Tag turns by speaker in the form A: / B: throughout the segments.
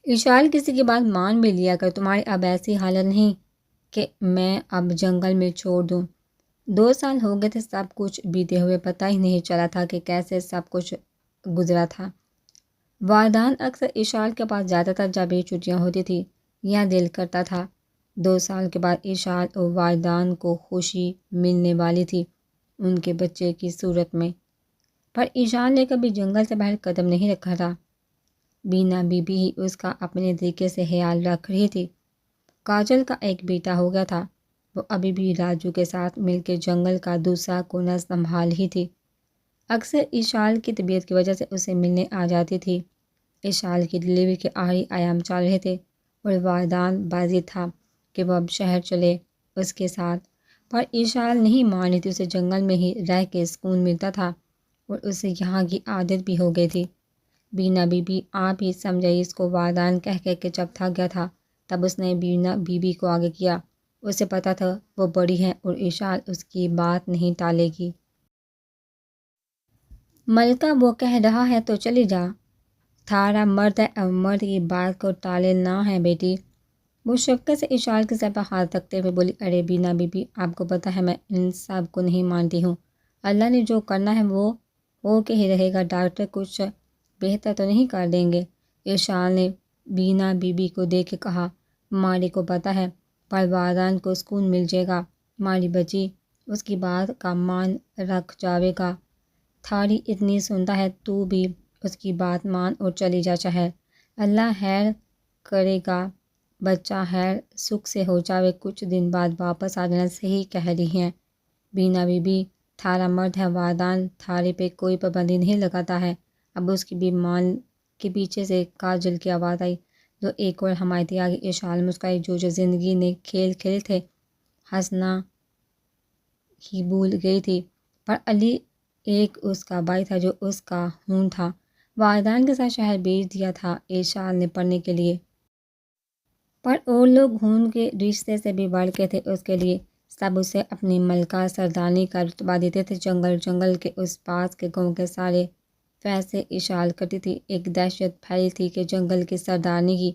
A: اشال کسی کی بات مان بھی لیا کر، تمہاری اب ایسی حالت نہیں کہ میں اب جنگل میں چھوڑ دوں۔ 2 سال ہو گئے تھے سب کچھ بیتے ہوئے، پتہ ہی نہیں چلا تھا کہ کیسے سب کچھ گزرا تھا۔ والدان اکثر اشال کے پاس جاتا تھا جب یہ چھٹیاں ہوتی تھی، یا دل کرتا تھا۔ 2 سال کے بعد اشال اور والدان کو خوشی ملنے والی تھی ان کے بچے کی صورت میں، پر اشال نے کبھی جنگل سے باہر قدم نہیں رکھا تھا۔ بینا بی بی ہی اس کا اپنے طریقے سے خیال رکھ رہی تھی۔ کاجل کا ایک بیٹا ہو گیا تھا، وہ ابھی بھی راجو کے ساتھ مل کے جنگل کا دوسرا کونا سنبھال ہی تھی۔ اکثر اشال کی طبیعت کی وجہ سے اسے ملنے آ جاتی تھی۔ اشال کی ڈلیوری کے آخری ایام چل رہے تھے اور والدان باضد تھا کہ وہ اب شہر چلے اس کے ساتھ، پر اشال نہیں مان رہی تھی۔ اسے جنگل میں ہی رہ کے سکون ملتا تھا اور اسے یہاں کی عادت بھی ہو گئی تھی۔ بینا بی بی آپ ہی سمجھائی اس کو، والدان کہہ کہ جب تھک گیا تھا تب اس نے بینا بی بی کو آگے کیا۔ اسے پتہ تھا وہ بڑی ہے اور اشال اس کی بات نہیں ٹالے گی۔ ملکہ وہ کہہ رہا ہے تو چلی جا، تھارا مرد ہے، اب مرد کی بات کو ٹالے نہ ہے بیٹی۔ وہ شفقت سے اشال کے سر پر ہاتھ رکھتے ہوئے بولی، ارے بینا بی بی آپ کو پتہ ہے میں ان سب کو نہیں مانتی ہوں۔ اللہ نے جو کرنا ہے وہ ہو کے ہی رہے گا، ڈاکٹر کچھ بہتر تو نہیں کر دیں گے؟ اشال نے بینا بی بی کو دیکھ کے کہا، ماری کو پتہ ہے پر والدان کو سکون مل جائے گا، ماری بچی اس کی بات کا مان رکھ جاوے گا۔ تھاری اتنی سنتا ہے تو بھی اس کی بات مان اور چلی جا شہر، اللہ خیر کرے گا، بچہ خیر سکھ سے ہو جاوے، کچھ دن بعد واپس آ جانا، صحیح کہہ رہی ہیں بینا بی بی، تھارا مرد ہے، والدان تھارے پہ کوئی پابندی نہیں لگاتا ہے۔ اب اس کی بھی مان کے پیچھے سے کاجل کی آواز آئی جو ایک اور حمایتی آ گئی۔ اشال مسکرائی، جو زندگی نے کھیل کھیلے تھے ہنسنا ہی بھول گئی تھی، پر علی ایک اس کا بھائی تھا جو اس کا خون تھا۔ والدان کے ساتھ شہر بھیج دیا تھا اشال نے پڑھنے کے لیے، پر اور لوگ خون کے رشتے سے بھی بڑھ کے تھے اس کے لیے، سب اسے اپنی ملکہ سردانی کا رتبہ دیتے تھے۔ جنگل کے اس پاس کے گاؤں کے سارے فیصلے اشال کرتی تھی۔ ایک دہشت پھیلی تھی کہ جنگل کی سردانی کی،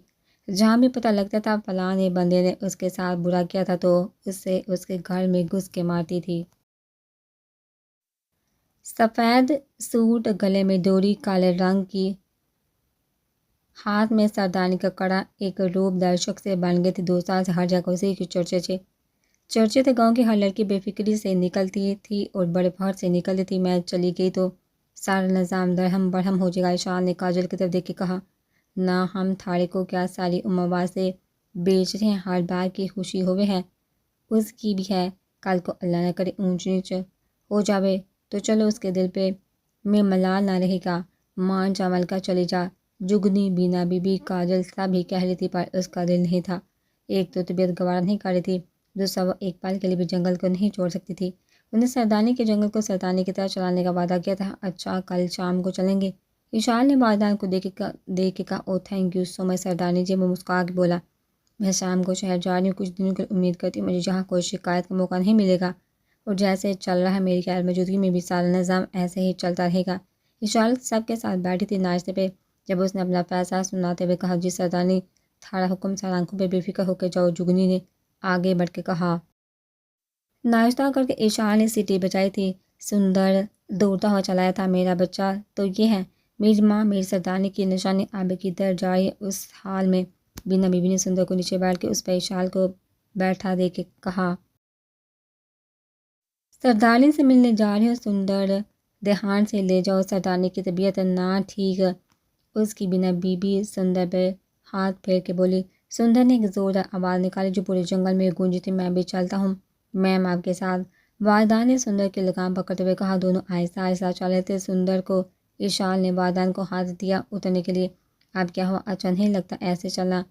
A: جہاں بھی پتہ لگتا تھا فلاں بندے نے اس کے ساتھ برا کیا تھا تو اسے اس کے گھر میں گھس کے مارتی تھی۔ سفید سوٹ، گلے میں ڈوری، کالے رنگ کی، ہاتھ میں سردانی کا کڑا، ایک روب دار شخص سے بن گئی تھی۔ 2 سال سے ہر جگہ اسی کے چرچے تھے، گاؤں کی ہر لڑکی بے فکری سے نکلتی تھی اور بڑے فخر سے نکلتی تھی، میں چلی گئی تو سارا نظام درہم برہم ہو جائے گا۔ اشال نے کاجل کی طرف دیکھ کے کہا، نہ ہم تھارے کو کیا ساری عمر واسطے بیچ رہے ہیں، ہر بار کی خوشی ہوئے ہے اس کی بھی ہے، کل کو اللہ نہ کرے اونچ نیچ ہو جاوے تو چلو اس کے دل پہ میں ملال نہ رہے گا، مان جا ملکہ چلی جا۔ جگنی، بینا بی بی، کاجل سب ہی کہہ رہی تھی پر اس کا دل نہیں تھا۔ ایک تو طبیعت گوارا نہیں کر رہی تھی، دوسرا وہ ایک پل کے لیے بھی جنگل کو نہیں چھوڑ سکتی تھی۔ انہیں سردانی کے جنگل کو سردانی کی طرح چلانے کا وعدہ کیا تھا۔ اچھا کل شام کو چلیں گے؟ اشال نے والدان کو دیکھ کے کہا، او تھینک یو سو مچ سردانی جی۔ وہ مسکرا کے بولا، میں شام کو شہر جا رہی ہوں، کچھ دنوں کے لیے، امید کرتی ہوں مجھے جہاں کوئی شکایت کا موقع نہیں ملے گا، اور جیسے چل رہا ہے میری غیر موجودگی میں بھی سارا نظام ایسے ہی چلتا رہے گا۔ اشال سب کے ساتھ بیٹھی تھی ناشتے پہ، جب اس نے اپنا فیصلہ سناتے ہوئے کہا، جی سردانی تھارا حکم، سارا آنکھوں پہ بے فکر ہو کے جاؤ۔ جگنی نے آگے بڑھ کے کہا۔ ناشتہ کر کے اشال نے سیٹی بجائی تھی، سندر دوڑتا ہوا چلایا تھا، میرا بچہ تو یہ ہے، میری ماں میری سردانی کی نشانی آبے کی طرف جا رہی ہے۔ اس حال میں بینا بی بی نے سندر کو نیچے بیٹھ کے اس پہ اشال کو بیٹھا دے کے کہا، سردانی سے ملنے جا رہی ہوں، سندر دھیان سے لے جاؤ، سردانی کی طبیعت نہ ٹھیک اس کی۔ بینا بی بی سندر پہ ہاتھ پھیر کے بولی۔ سندر نے ایک زوردار آواز نکالی جو پورے جنگل میں گونجی تھی، میں بھی چلتا ہوں میم آپ کے ساتھ۔ والدان نے سندر کی لگام پکڑتے ہوئے کہا۔ دونوں آہستہ آہستہ چل رہے تھے، سندر کو اشال نے والدان کو ہاتھ دیا اترنے کے لیے۔ اب کیا ہوا، اچھا نہیں لگتا ایسے چلنا؟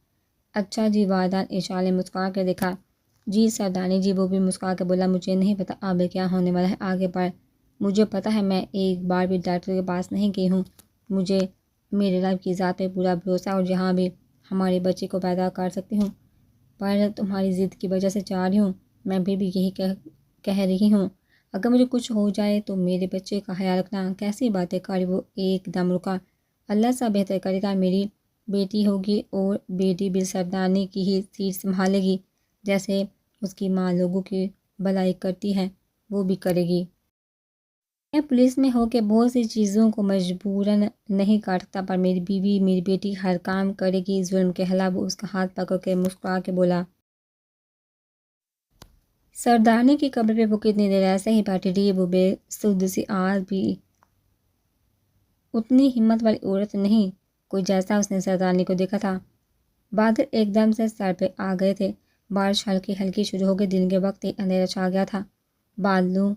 A: اچھا جی والدان، اشال نے مسکرا کے دیکھا۔ جی سردانی جی، وہ بھی مسکرا کے بولا، مجھے نہیں پتہ اب کیا ہونے والا ہے آگے بڑھ، مجھے پتہ ہے میں ایک بار بھی ڈاکٹر کے پاس نہیں گئی ہوں، مجھے میرے رب کی ذات پہ پورا بھروسہ اور جہاں بھی ہمارے بچے کو پیدا کر سکتی ہوں، پر تمہاری ضد کی وجہ سے جا رہی ہوں، میں بھی یہی کہہ رہی ہوں، اگر مجھے کچھ ہو جائے تو میرے بچے کا خیال رکھنا۔ کیسی باتیں کر، وہ ایک دم رکا، اللہ سا بہتر کرے گا، میری بیٹی ہوگی اور بیٹی بھی سردانی کی ہی سیٹ سنبھالے گی، جیسے اس کی ماں لوگوں کی بھلائی کرتی ہے وہ بھی کرے گی۔ میں پولیس میں ہو کے بہت سی چیزوں کو مجبوراً نہیں کاٹ سکتا، پر میری بیوی میری بیٹی ہر کام کرے گی۔ ظلم کے خلاف وہ اس کا ہاتھ پکڑ کے مسکرا کے بولا۔ سردانی کی قبر پہ وہ کتنی دیر ایسے ہی بیٹھی رہی۔ وہ بے سود سی آج بھی اتنی ہمت والی عورت نہیں کوئی جیسا اس نے سردانی کو دیکھا تھا۔ بادل ایک دم سے سر پہ آ گئے تھے، بارش ہلکی ہلکی شروع ہو گئی، دن کے وقت ہی اندھیرا چھا گیا تھا۔ بادلوں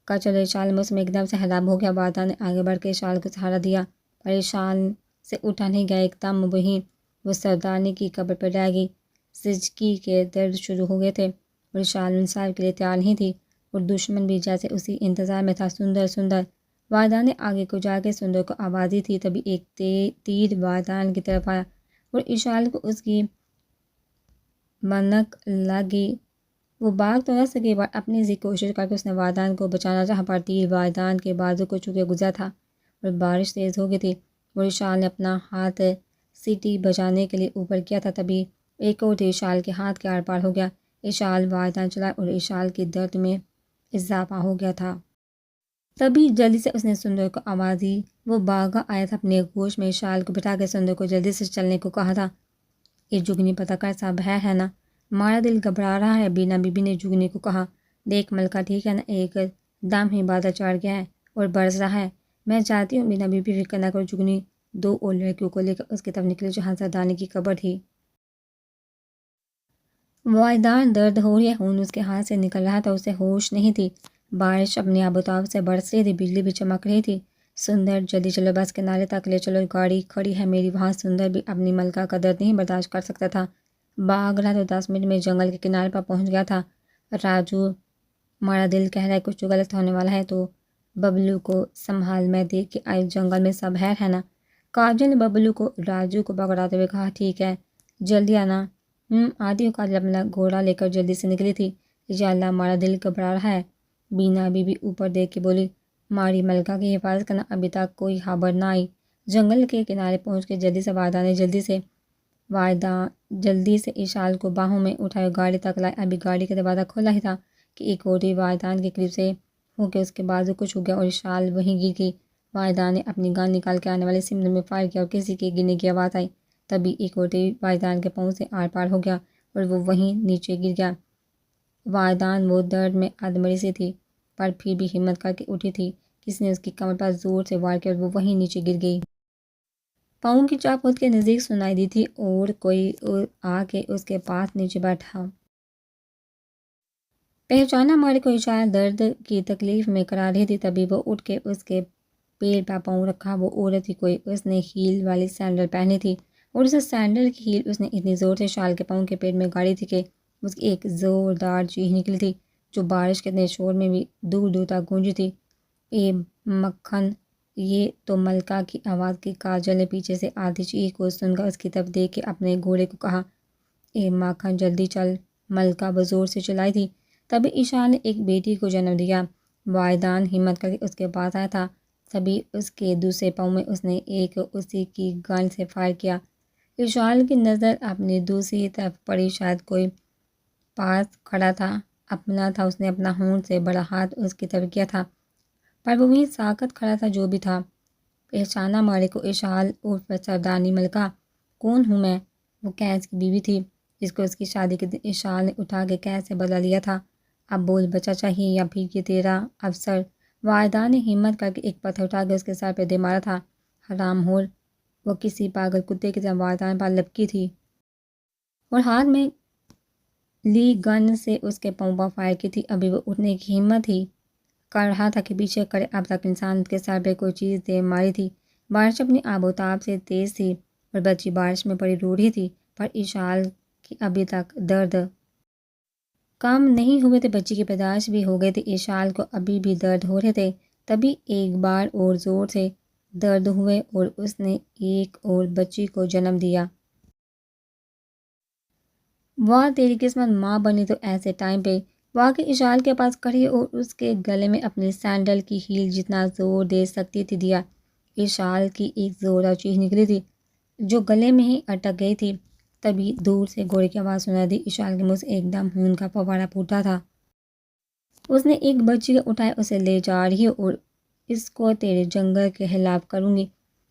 A: کا چلے شال موسم ایک دم سے خراب ہو گیا۔ بادل نے آگے بڑھ کے شال کو سہارا دیا، پر یہ شال سے اٹھا نہیں گیا۔ ایک دم وہیں وہ سردانی کی قبر پہ رہ گئی۔ زچگی کے درد شروع ہو گئے تھے اور شال انصاف کے لیے تیار نہیں تھی، اور دشمن بھی جیسے اسی انتظار میں تھا۔ سندر سندر وادان نے آگے کو جا کے سندر کو آواز دی تھی، تبھی ایک تیر وادان کی طرف آیا اور اشال کو اس کی منک لگی۔ وہ بھاگ تو نہ سکی، پر اپنی سی کوشش کر کے اس نے وادان کو بچانا چاہا، پر تیر وادان کے بازو کو چھو کے گزرا تھا اور بارش تیز ہو گئی تھی اور اشال نے اپنا ہاتھ سیٹی بجانے کے لیے اوپر کیا تھا، تبھی ایک اور تیر اشال کے ہاتھ کے آر پار ہو گیا۔ اشال وادان چلا اور اشال کی درد میں اضافہ ہو گیا تھا۔ تبھی جلدی سے اس نے سندر کو آواز دی۔ وہ بھاگا آیا تھا، اپنے گوش میں اشال کو بٹھا کے سندر کو جلدی سے چلنے کو کہا تھا۔ یہ جگنی پتہ کر سب ہے نا؟ ہمارا دل گھبرا رہا ہے، بینا بی بی نے جگنی کو کہا۔ دیکھ ملکہ ٹھیک ہے نا، ایک دم ہی بادل چڑھ گیا ہے اور برس رہا ہے۔ میں چاہتی ہوں بینا بی بی فکر نہ کرو۔ جگنی دو اور لڑکیوں کو لے کر اس کی طرف نکلی جہاں سردانی کی قبر تھی۔ وادان درد ہو رہی ہے، خون اس کے ہاتھ سے نکل رہا تھا، اسے ہوش نہیں تھی۔ بارش اپنے آبتاب سے برس رہی تھی، بجلی بھی چمک رہی تھی۔ سندر جلدی چلو، بس کنارے تک لے چلو، گاڑی کھڑی ہے میری وہاں۔ سندر بھی اپنی ملکہ کا درد نہیں برداشت کر سکتا تھا۔ بھاگ رہا تو 10 منٹ میں جنگل کے کنارے پر پہنچ گیا تھا۔ راجو، ہمارا دل کہہ رہا ہے کچھ تو غلط ہونے والا ہے، تو ببلو کو سنبھال، میں دیکھ کے آئی جنگل میں سب ہے نا؟ کاجل نے ببلو کو راجو کو پکڑاتے ہوئے کہا۔ ٹھیک ہے، جلدی آنا۔ آدھی ہو۔ کاجل اپنا گھوڑا لے کر جلدی سے نکلی تھی۔ یا اللہ، ہمارا دل گھبرا رہا ہے۔ بینا بی بی اوپر دیکھ کے بولی، ہماری ملکہ کی حفاظت کرنا، ابھی تک کوئی خبر نہ آئی۔ جنگل کے کنارے پہنچ کے جلدی سے وادان نے جلدی سے اشال کو باہوں میں اٹھائے اور گاڑی تک لائے۔ ابھی گاڑی کا دروازہ کھولا ہی تھا کہ ایک اور تیر وادان کے قریب سے ہو کے اس کے بازو کو چھو گیا اور اشال وہیں گر گئی۔ وادان نے اپنی گن نکال کے آنے والے سمت میں فائر کیا اور کسی کے گرنے کی آواز آئی، تبھی ایک اور تیر وادان کے پاؤں سے آر پار ہو گیا اور وہ وہیں نیچے گر گیا۔ وادان وہ درد میں ادمری سی تھی، پر پھر بھی ہمت کر کے اٹھی تھی۔ کسی نے اس کی کمر پر زور سے وار کیا اور وہ وہیں نیچے گر گئی۔ پاؤں کی چاپ خود کے نزدیک سنائی دی تھی اور کوئی آ کے اس کے پاس نیچے بیٹھا۔ پہچانا ہمارے کو اشارہ درد کی تکلیف میں کرا رہی تھی، تبھی وہ اٹھ کے اس کے پیر پہ پاؤں رکھا۔ وہ عورت ہی کوئی، اس نے ہیل والی سینڈل پہنی تھی اور اس سینڈل کی ہیل اس نے اتنی زور سے شال کے پاؤں کے پیٹ میں گاڑی تھی کہ اس کی ایک زوردار چیخ نکلی تھی جو بارش کے تیز شور میں بھی دور دور تک گونجی تھی۔ اے مکھن، یہ تو ملکہ کی آواز کی۔ کاجل نے پیچھے سے آدھی چیخ کو سن کر اس کی طرف دیکھ کے اپنے گھوڑے کو کہا، اے مکھن جلدی چل، ملکہ بزور سے چلائی تھی۔ تبھی اشال نے ایک بیٹی کو جنم دیا۔ وادان ہمت کر کے اس کے پاس آیا تھا، تبھی اس کے دوسرے پاؤں میں اس نے ایک اسی کی گن سے فائر کیا۔ اشال کی نظر اپنی دوسری طرف پڑی، شاید کوئی پاس کھڑا تھا، اپنا تھا۔ اس نے اپنا ہونٹ سے بڑا ہاتھ اس کی طرف کیا تھا، پر وہ وہیں ساکت کھڑا تھا جو بھی تھا۔ پہچانا مارے کو اشال عرف سردانی ملکہ؟ کون ہوں میں؟ وہ قیس کی بیوی تھی جس کو اس کی شادی کے دن اشال نے اٹھا کے قید سے بدلا لیا تھا۔ اب بول، بچہ چاہیے یا پھر یہ تیرا افسر؟ وادان نے ہمت کر کے ایک پتھر اٹھا کے اس کے سر پہ دے مارا تھا۔ حرام ہور، وہ کسی پاگل کتے کی طرح وادان پر لپکی تھی اور ہاتھ میں لی گن سے اس کے پاؤں پر فائر کی تھی۔ ابھی وہ اٹھنے کی ہمت ہی کر رہا تھا کہ پیچھے کرے اب تک انسان کے سر پہ کوئی چیز دے ماری تھی۔ بارش اپنی آب و تاب سے تیز تھی اور بچی بارش میں پڑی رو رہی تھی، پر اشال کی ابھی تک درد کم نہیں ہوئے تھے۔ بچی کی پیدائش بھی ہو گئی تھی، اشال کو ابھی بھی درد ہو رہے تھے۔ تبھی ایک بار اور زور سے درد ہوئے اور اس نے ایک اور بچی کو جنم دیا۔ واہ تیری قسمت، ماں بنی تو ایسے ٹائم پہ۔ واقعی اشال کے پاس کھڑی اور اس کے گلے میں اپنی سینڈل کی ہیل جتنا زور دے سکتی تھی دیا۔ اشال کی ایک زوردار چیخ نکلی تھی۔ جو گلے میں ہی اٹک گئی تھی۔ تبھی دور سے گھوڑے کی آواز سنا دی۔ اشال کے منہ سے ایک دم خون کا فوارہ پھوٹا تھا۔ اس نے ایک بچی کو اٹھایا، اسے لے جا رہی ہے اور اس کو تیرے جنگل کے خلاف کروں گی،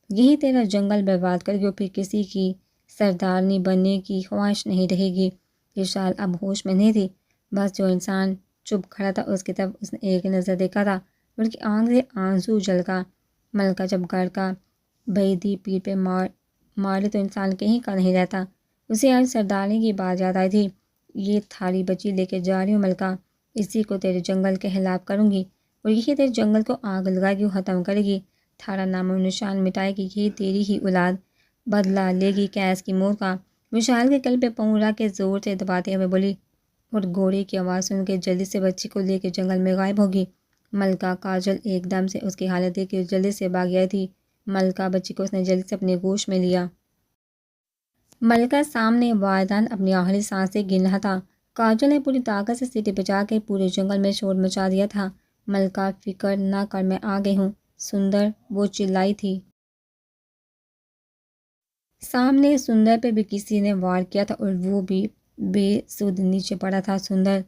A: یہی تیرا جنگل برباد کر گی اور پھر کسی کی سردارنی بننے کی خواہش نہیں رہے گی۔ اشال اب ہوش میں نہیں تھی، بس جو انسان چپ کھڑا تھا اس کی طرف اس نے ایک نظر دیکھا تھا، ان کی آنکھ سے آنسو جھلکا۔ ملکہ جب گھر کا بعیدی پیٹھ پہ مارے تو انسان کہیں کا نہیں رہتا۔ اسے آج سردارنی کی بات یاد آئی تھی۔ یہ تھاری بچی لے کے جا رہی ہوں ملکہ، اسی کو تیرے جنگل کے خلاف کروں گی اور یہی تیرے جنگل کو آگ لگائے گی، ختم کرے گی، تھارا نام و نشان مٹائے گی، یہی تیری ہی اولاد بدلہ لے گی کیس کی موت کا۔ وشال کے کل پہ پاؤں رکھ کے زور سے دباتے ہوئے بولی اور گھوڑے کی آواز سن کے جلدی سے بچی کو لے کے جنگل میں غائب ہوگی۔ ملکہ کاجل ایک دم سے اس کی حالت دیکھ کے جلدی سے بھاگ آئی تھی۔ ملکہ بچی کو اس نے جلدی سے اپنے گوش میں لیا۔ ملکہ سامنے وائدان اپنی آخری سانسیں گن رہا تھا۔ کاجل نے پوری طاقت سے سیٹی بجا کے پورے جنگل میں شور مچا دیا تھا۔ ملکہ فکر نہ کر، میں آ گئی ہوں سندر، وہ چلائی تھی۔ سامنے سندر پہ بھی کسی نے وار کیا تھا اور وہ بھی بے سود نیچے پڑا تھا۔ سندر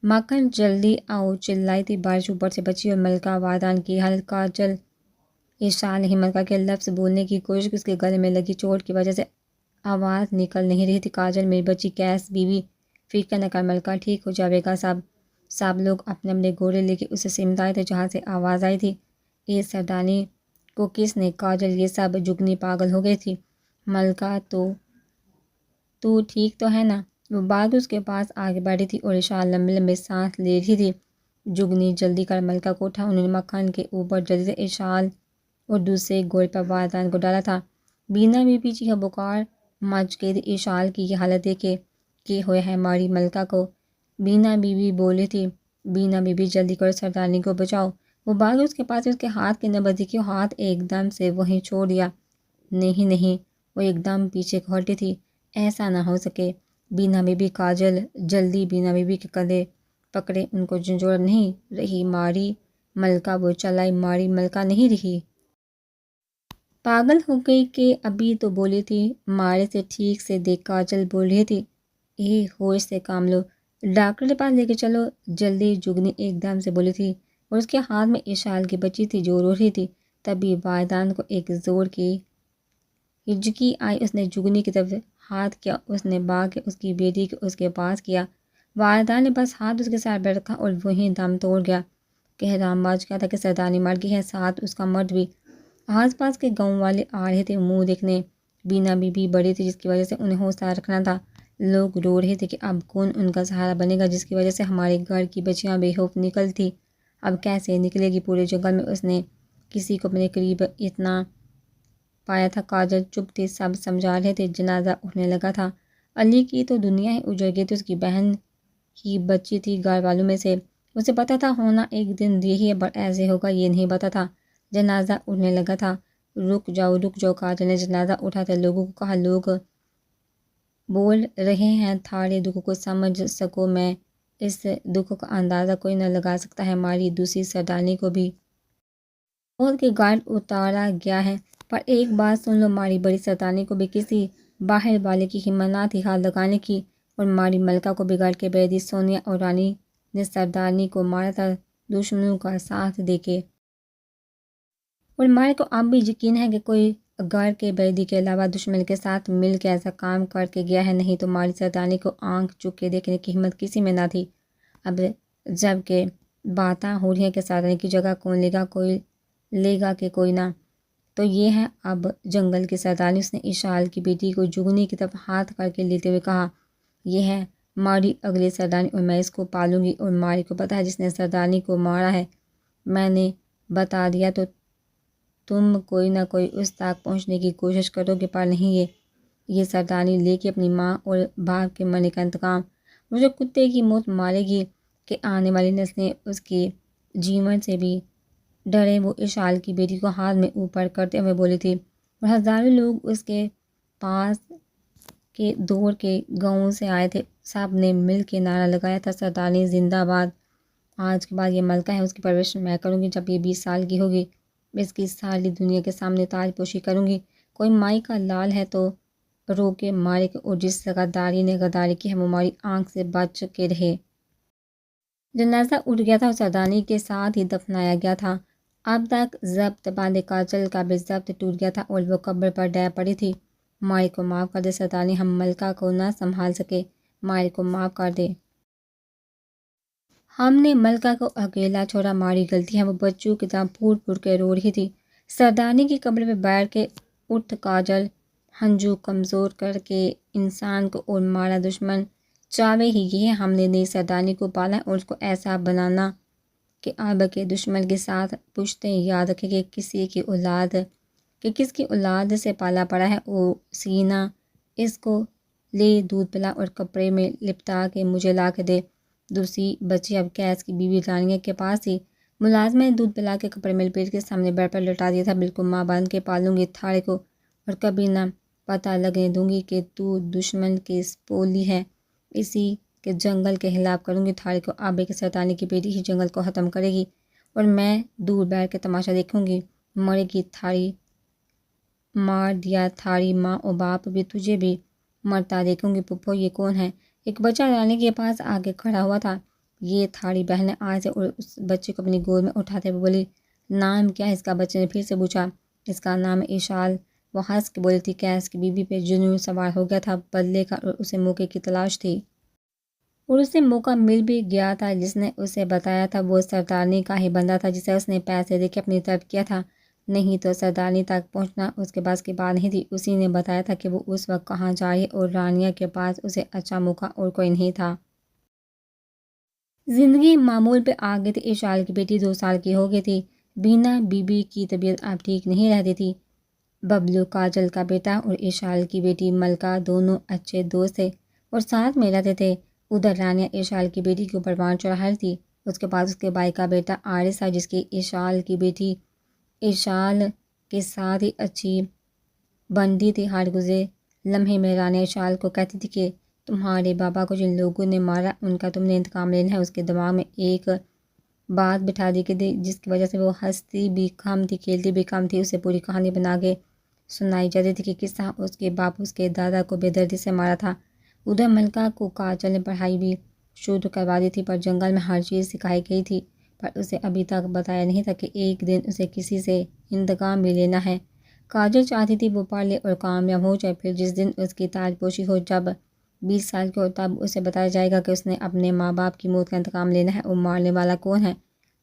A: مکھن جلدی آؤ، چلائی تھی۔ بارش اوپر سے بچی اور ملکہ وائدان کی حالت۔ کاجل اشال نے ملکہ کے لفظ بولنے کی کوشش کی، اس کے گلے میں لگی چوٹ کی وجہ سے آواز نکل نہیں رہی تھی۔ کاجل میری بچی کیس بیوی، فکر نہ کر ملکہ، ٹھیک ہو جائے گا۔ سب لوگ اپنے اپنے گھوڑے لے کے اسے سمت آئے تھے جہاں سے آواز آئی تھی۔ یہ سردانی کو کس نے؟ کاجل یہ سب جگنی پاگل ہو گئی تھی۔ ملکہ تو ٹھیک تو ہے نا؟ وہ باغ اس کے پاس آگے بڑھی تھی اور اشال لمبے لمبے سانس لے رہی تھی۔ جگنی جلدی کر ملکہ کو اٹھا۔ انہوں نے مکھن کے اوپر جلدی سے اشال اور دوسرے گھوڑے پر وائدان کو ڈالا تھا۔ بینا بی بی چیخ پکار مچ گئی تھی اشال کی یہ حالت دیکھ کے۔ کہ ہویا ہے ماری ملکہ کو؟ بینا بی بی بولی تھی۔ بینا بی بی جلدی کرو، سردارنی کو بچاؤ۔ وہ بھاگی اس کے پاس، اس کے ہاتھ کے نزدیک ہاتھ ایک دم سے وہیں چھوڑ دیا۔ نہیں، وہ ایک دم پیچھے کھوٹی تھی، ایسا نہ ہو سکے۔ بینا بی بی کاجل جلدی بینا بی بی کے کندھے پکڑے، ان کو جھنجھوڑ نہیں رہی ماری ملکہ، وہ چلائی ماری ملکہ نہیں رہی۔ پاگل ہو گئی کہ ابھی تو بولی تھی مارے سے ٹھیک سے دیکھ، کاجل بول رہی تھی۔ ہوش سے کام لو، ڈاکٹر کے پاس لے کے چلو جلدی، جگنی ایک دم سے بولی تھی اور اس کے ہاتھ میں اشال کی بچی تھی جو رو رہی تھی۔ تبھی وائدان کو ایک زور کی ہچکی آئی، اس نے جگنی کی طرف ہاتھ کیا، اس نے بھاگ کے اس کی بیٹی کو اس کے پاس کیا۔ وائدان نے بس ہاتھ اس کے سر پہ رکھا اور وہیں دم توڑ گیا۔ کہرام باز کیا تھا کہ سردارنی مر گئی ہے، ساتھ اس کا مرد بھی۔ آس پاس کے گاؤں والے آ رہے تھے منہ دیکھنے۔ بینا بی بی بڑی تھی جس کی وجہ سے انہیں حوصلہ رکھنا تھا۔ لوگ رو رہے تھے کہ اب کون ان کا سہارا بنے گا، جس کی وجہ سے ہمارے گھر کی بچیاں بے خوف نکل تھی، اب کیسے نکلے گی؟ پورے جنگل میں اس نے کسی کو اپنے قریب اتنا پایا تھا؟ کاجل چپ تھی، سب سمجھا رہے تھے۔ جنازہ اٹھنے لگا تھا۔ علی کی تو دنیا ہی اجڑ گئی تھی، اس کی بہن ہی بچی تھی گھر والوں میں سے، اسے پتا تھا ہونا ایک دن یہی ہے، بٹ ایسے ہوگا یہ نہیں پتا تھا۔ جنازہ اٹھنے لگا تھا۔ رک جاؤ، کاجل نے جنازہ اٹھاتے لوگوں کو کہا، لوگ بول رہے ہیں تھارے دکھ کو سمجھ سکو، میں اس دکھ کا اندازہ کوئی نہ لگا سکتا ہے۔ ہماری دوسری سردارنی کو بھی موت کے گھاٹ اتارا گیا ہے، پر ایک بات سن لو، ہماری بڑی سردارنی کو بھی کسی باہر والے کی ہمت نہ تھی ہاتھ لگانے کی، اور ہماری ملکہ کو بگاڑ کے بیدی سونیا اور رانی نے سردارنی کو مارا تھا دشمنوں کا ساتھ دے کے، اور ہمارے کو اب بھی یقین ہے کہ کوئی گھر کے بیدی کے علاوہ دشمن کے ساتھ مل کے ایسا کام کر کے گیا ہے، نہیں تو ہماری سردارنی کو آنکھ چک کے دیکھنے کی ہمت کسی میں نہ تھی۔ اب جب کہ باتاں ہو رہی ہیں کہ سردارنی کی جگہ کون لے گا، کوئی لے گا کہ کوئی نہ، تو یہ ہے اب جنگل کی سردارنی۔ اس نے اشال کی بیٹی کو جگنی کی طرف ہاتھ کر کے لیتے ہوئے کہا، یہ ہے ہماری اگلی سردارنی اور میں اس کو پالوں گی، اور ہماری کو پتہ ہے جس نے سردارنی کو مارا ہے، میں نے بتا دیا تو تم کوئی نہ کوئی اس تک پہنچنے کی کوشش کرو گے، پر نہیں، یہ سردارنی لے کے اپنی ماں اور باپ کے مرنے کا انتقام مجھے کتے کی موت مارے گی کہ آنے والی نسلیں اس کے جیون سے بھی ڈرے۔ وہ اشال کی بیٹی کو ہاتھ میں اوپر کرتے ہوئے بولی تھی، اور ہزاروں لوگ اس کے پاس کے دور کے گاؤں سے آئے تھے، سب نے مل کے نعرہ لگایا تھا، سردارنی زندہ باد، آج کے بعد یہ ملکہ ہے، اس کی پرورش میں کروں گی، جب یہ 20 سال کی ہوگی اس کی ساری دنیا کے سامنے تاج پوشی کروں گی، کوئی مائی کا لال ہے تو رو کے مارے کہ، اور جس غداری نے غداری کی ہے وہ ہماری آنکھ سے بچ کے رہے۔ جنازہ اٹھ گیا تھا اور سردانی کے ساتھ ہی دفنایا گیا تھا۔ اب تک ضبط باندھے کاجل کا بھی ضبط ٹوٹ گیا تھا اور وہ قبر پر ڈے پڑی تھی۔ ماری کو معاف کر دے سردانی، ہم ملکہ کو نہ سنبھال سکے، ماری کو معاف کر دے۔ ہم نے ملکہ کو اکیلا چھوڑا، ہماری غلطی ہے۔ وہ بچوں کی طرح پھوٹ پھوٹ کے رو رہی تھی۔ سردانی کی قبر پہ بیٹھ کے اٹھ کاجل، ہنجو کمزور کر کے انسان کو اور مارا دشمن چاہے ہی یہ، ہم نے نئی سردانی کو پالا اور اس کو ایسا بنانا کہ اب کے دشمن کے ساتھ پشتیں یاد رکھے کہ کس کی اولاد سے پالا پڑا ہے، وہ سینہ اس کو لے دودھ پلا اور کپڑے میں لپٹا کے مجھے لا کے دے۔ دوسری بچی اب قیس کی بیوی رانیہ کے پاس تھی۔ ملازمہ نے دودھ پلا کے کپڑے میں لپیٹ کے سامنے بیڈ پر لٹا دیا تھا۔ بالکل ماں بن کے پالوں گی تھاڑے کو اور کبھی نہ پتہ لگنے دوں گی کہ تو دشمن کی سپولی ہے، اسی کے جنگل کے خلاف کروں گی تھاڑے کو۔ آبے کے سردانی کی بیٹی ہی جنگل کو ختم کرے گی اور میں دور بیٹھ کے تماشا دیکھوں گی، مرے گی تھاڑی، مار دیا تھاڑی ماں اور باپ بھی، تجھے بھی مرتا دیکھوں گی۔ پھپھو یہ کون ہے؟ ایک بچہ رانی کے پاس آ کے کھڑا ہوا تھا۔ یہ تھاڑی بہن نے آج سے، اور اس بچے کو اپنی گود میں اٹھاتے ہوئے بولی، نام کیا ہے اس کا؟ بچے نے پھر سے پوچھا۔ اس کا نام ہے اشال۔ وہ ہنس کے بولی تھی۔ قیس کی بیوی پہ جنون سوار ہو گیا تھا بدلے کا اور اسے موقع کی تلاش تھی، اور اسے موقع مل بھی گیا تھا۔ جس نے اسے بتایا تھا وہ سردارنی کا ہی بندہ تھا جسے اس نے پیسے دے کے اپنی طرف کیا تھا، نہیں تو سردارنی تک پہنچنا اس کے بس کی بات نہیں تھی۔ اسی نے بتایا تھا کہ وہ اس وقت کہاں جا رہی ہے اور رانیہ کے پاس اسے اچھا موقع اور کوئی نہیں تھا۔ زندگی معمول پہ آ گئی تھی۔ اشال کی بیٹی 2 سال کی ہو گئی تھی۔ بینا بی بی کی طبیعت اب ٹھیک نہیں رہتی تھی۔ ببلو کاجل کا بیٹا اور اشال کی بیٹی ملکہ دونوں اچھے دوست تھے اور ساتھ میں رہتے تھے۔ ادھر رانیہ اشال کی بیٹی کے اوپر بان چڑھا رہی تھی۔ اس کے پاس اس کے بھائی کا بیٹا عارض تھا جس کی اشال کی بیٹی اشال کے ساتھ ہی اچھی بنتی تھی۔ ہر گزرے لمحے میں رانیہ اشال کو کہتی تھی کہ تمہارے بابا کو جن لوگوں نے مارا ان کا تم نے انتقام لینا ہے۔ اس کے دماغ میں ایک بات بٹھا دی گئی جس کی وجہ سے وہ ہنستی بھی کم تھی، کھیلتی بھی کم تھی۔ اسے پوری کہانی بنا کے سنائی جاتی تھی کہ کس طرح اس کے باپ اس کے دادا کو بے دردی سے مارا تھا۔ ادھر ملکہ کو کاجل نے پڑھائی بھی شروع کروا دی تھی، پر جنگل میں ہر چیز سکھائی گئی تھی، پر اسے ابھی تک بتایا نہیں تھا کہ ایک دن اسے کسی سے انتقام بھی لینا ہے۔ کاجل چاہتی تھی وہ پڑھ لے اور کامیاب ہو جائے، پھر جس دن اس کی تاج پوشی ہو، جب 20 سال کی ہو، تب اسے بتایا جائے گا کہ اس نے اپنے ماں باپ کی موت کا انتقام لینا ہے اور مارنے والا کون ہے۔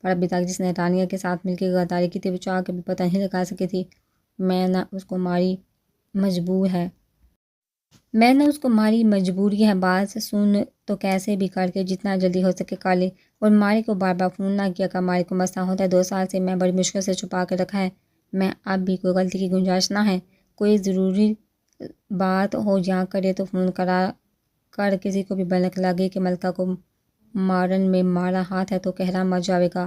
A: پر ابھی تک جس نے رانیہ کے ساتھ مل کے غداری کی تھی وہ چاہ کے بھی پتہ نہیں لگا سکی تھی۔ میں نہ اس کو ماری مجبوری ہے، بات سن تو کیسے بھی کر کے جتنا جلدی ہو سکے کر لی، اور ماری کو بار بار فون نہ کیا کر۔ ماری کو مسئلہ ہوتا ہے، 2 سال سے میں بڑی مشکل سے چھپا کے رکھا ہے، میں اب بھی کوئی غلطی کی گنجائش نہ ہے، کوئی ضروری بات ہو یا کرے تو فون کر کسی کو بھی بھنک لگے کہ ملکہ کو مارن میں مارا ہاتھ ہے تو کہرا مر جاوے گا،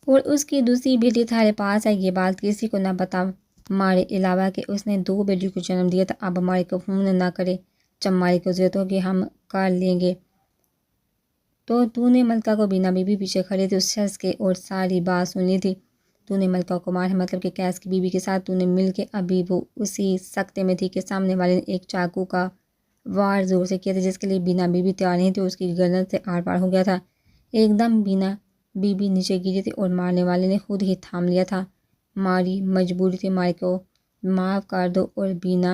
A: اور اس کی دوسری بیٹی تھارے پاس ہے، یہ بات کسی کو نہ بتا، مارے علاوہ کہ اس نے 2 بیٹیوں کو جنم دیا تھا۔ اب ماری کو فون نہ کرے، جب ماری کو ضرورت ہوگی ہم کر لیں گے۔ تو نے ملکہ کو بینا بی بی پیچھے کھڑی تھی اس شخص کے اور ساری بات سن لی تھی۔ تو نے ملکہ کو مارا ہے، مطلب کہ قیس کی بیوی کے ساتھ تو نے مل کے۔ ابھی وہ اسی سکتے میں تھی کہ سامنے والے نے ایک چاقو کا وار زور سے کیا تھا جس کے لیے بینا بی بی تیار نہیں تھی، اس کی گردن سے آر پار ہو گیا تھا۔ ایک دم بینا بی بی نیچے گری تھی اور مارنے والے نے خود ہی تھام لیا تھا۔ ماری مجبوری تھی، ماری کو معاف کر دو، اور بینا